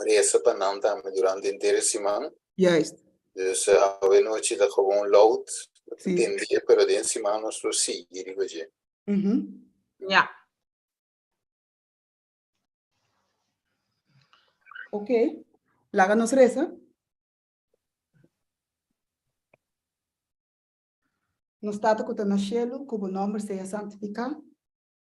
N: resa para não também durante inteira semana.
O: Yes.
N: Dus a noite da gewoon loud. Den dia pero den semana nós lo seguir hoje.
G: Ja.
O: Ok. Laga nos reza. No stato que está no cielo, que o nome seja santificado.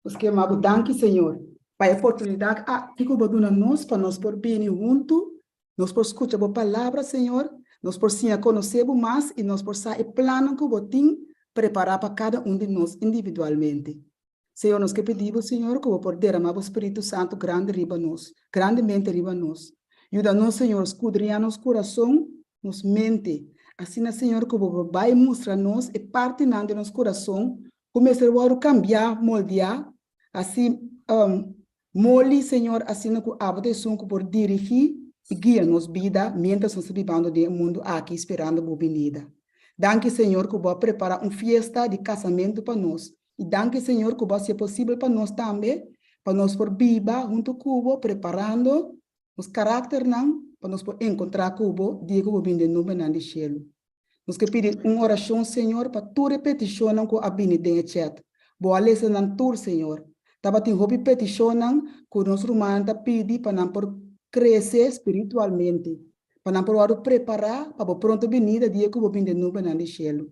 O: Nós queremos danke, Senhor, para a oportunidade que o Senhor nos para nós por bem junto, nós por escutar a palavra, Senhor, nós por sim conhecer mais e nós por saber o plano que o tem preparar para cada de nós individualmente. Senhor, nós que pedimos, Senhor, que o por derramar o Espírito Santo grande riba nós, grandemente riba nós. Ajuda-nos, Senhor, escudriñar nosso coração, nos mente. Assim, Senhor, que o vai mostrar-nos e parte de nosso coração, começar a cambiar, moldear, assim, molde, Senhor, assim que a abençoação que por dirigir e guiar-nos vida, mientras nós vivamos no mundo aqui, esperando a venida. Danke, Senhor, que vai preparar uma festa de casamento para nós. E danke, Senhor, que vai ser possível para nós também, para nós por viva junto com o preparando os caráter não, para nós encontrar com o dia que o vem de novo no céu. Nós que pedir uma oração, Senhor, para tu repetição não com a bini de chat. Boa lesa não tu, Senhor. Tava tem hobby petição não que nós romanos pedir para não por crescer espiritualmente, para não por preparar para o pronto venida dia que o vem de novo no céu.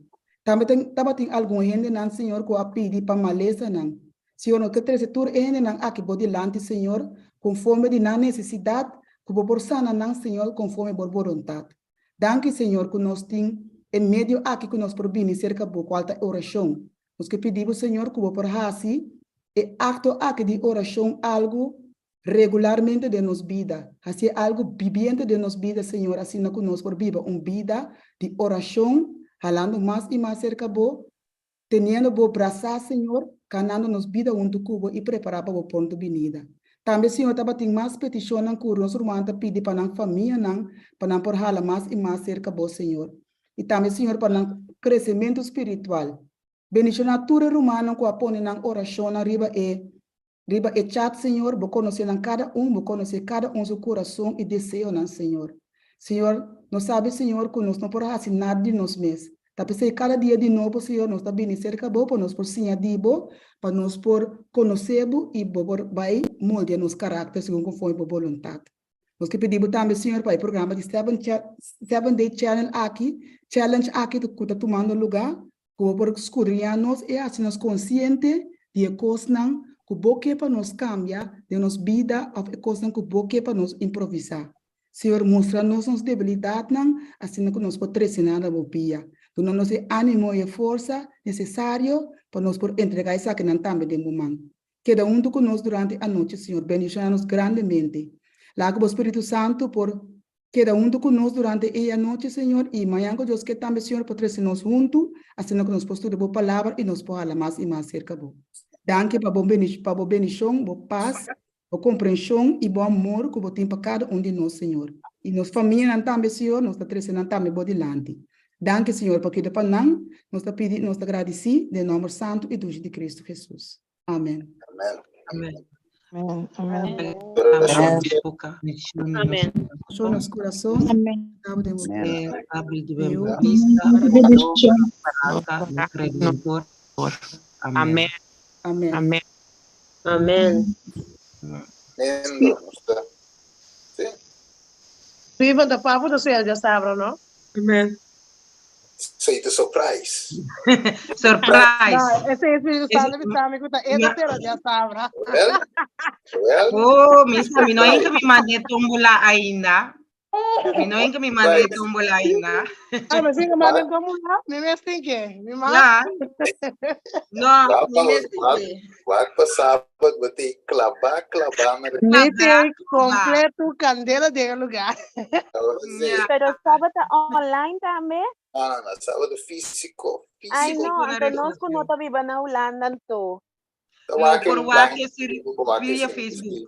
O: Também tava tem algum gente não, Senhor, que a pedir para maleza não. Senhor, nós que trazer tu gente não aqui pode lante, Senhor, conforme de na necessidade, que por sana não, Senhor, conforme por vontade. Danke, Senhor, que nós tem em meio aqui que nós por bem cerca de qualquer oração. Nós que pedimos, Senhor, que por assim e acto aqui de oração algo regularmente de nos vida, assim algo viviente de nos vida, Senhor, assim que nós por viva uma vida de oração, falando mais e mais cerca de tendo bo braçar, Senhor, canando nos vida junto com e preparar para o ponto de venida. Também, Senhor, estava tem mais petição não que nós romanta pedir para a família não, para não por hala mais e mais cerca do Senhor. E também, Senhor, para o crescimento espiritual. Bendição natura romana que apone na oração na riba e chat, Senhor, vou conhecer cada um seu coração e desejo, não, Senhor. Senhor, nós sabemos, Senhor, que nós não podemos fazer nada de nós mesmos. Tapi se cada dia de novo, Senhor, nós está bem cerca bo, para nós por sinha dibo, para nós por conhecer e por vai moldear nos carácteres segundo conforme a vontade. Nós que pedimos também, Senhor, para o programa de 7 Day Challenge aqui que está tomando lugar, que por escudriñar-nos e assim nós consciente de coisas que boque para nós cambiar de nossa vida, a coisas que boque para nós improvisar. Senhor, mostra-nos nossa debilidade, assim que nós podemos treinar a bobia. Dando-nos ânimo e força necessário para nós por entregar essa que não também de momento. Cada um de nós durante a noite, Senhor, bendiga-nos grandemente. Lá que o Espírito Santo por cada um de nós durante a noite, Senhor, e amanhã que Deus que também, Senhor, por trazer nós juntos, assim que nos postura boa palavra e nos falar mais e mais cerca do. Danke para bom bendição, boa paz, boa compreensão e bom amor que você tem para cada um de nós, Senhor. E nos família também, Senhor, nós está trazendo também boa dilante. Danke, Senhor, porque depois nós está pedindo, nós está agradecidos, em nome santo e dulce de Cristo Jesus. Amém.
N: Amém.
G: Amém.
B: Amém. Amém.
F: Amém.
O: Show nos corações.
B: Amém.
F: Amém.
B: Amém.
F: Amém.
I: Amém.
B: Viva da papo do Senhor, já sabe, não?
G: Amém.
N: Say the surprise.
G: Surprise.
B: Esse é o Santo que está me contando. Esse já sabe.
G: Oh, misa, mi no yung kami mandé tumbola ainda. Mi no yung kami mandé tumbola ainda.
B: Ah, mas yung mandé tumbola? Mi mesting ke? Mi ma?
G: Yeah. No, mi mesting ke.
N: Wag pa sábado, bati klaba.
B: Meeting completo, candela de lugar.
I: Pero sábado online también.
N: No, sábado físico.
I: Ay, no, entonces no te vivan a Holanda, tú.
G: Por WhatsApp, via Facebook.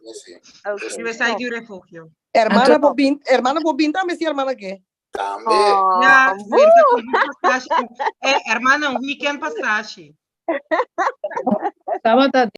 G: Deve sair de refúgio.
C: Hermana Bobin também, se hermana quê?
N: Também.
G: Já, hermana, um weekend passagem.
J: Sábado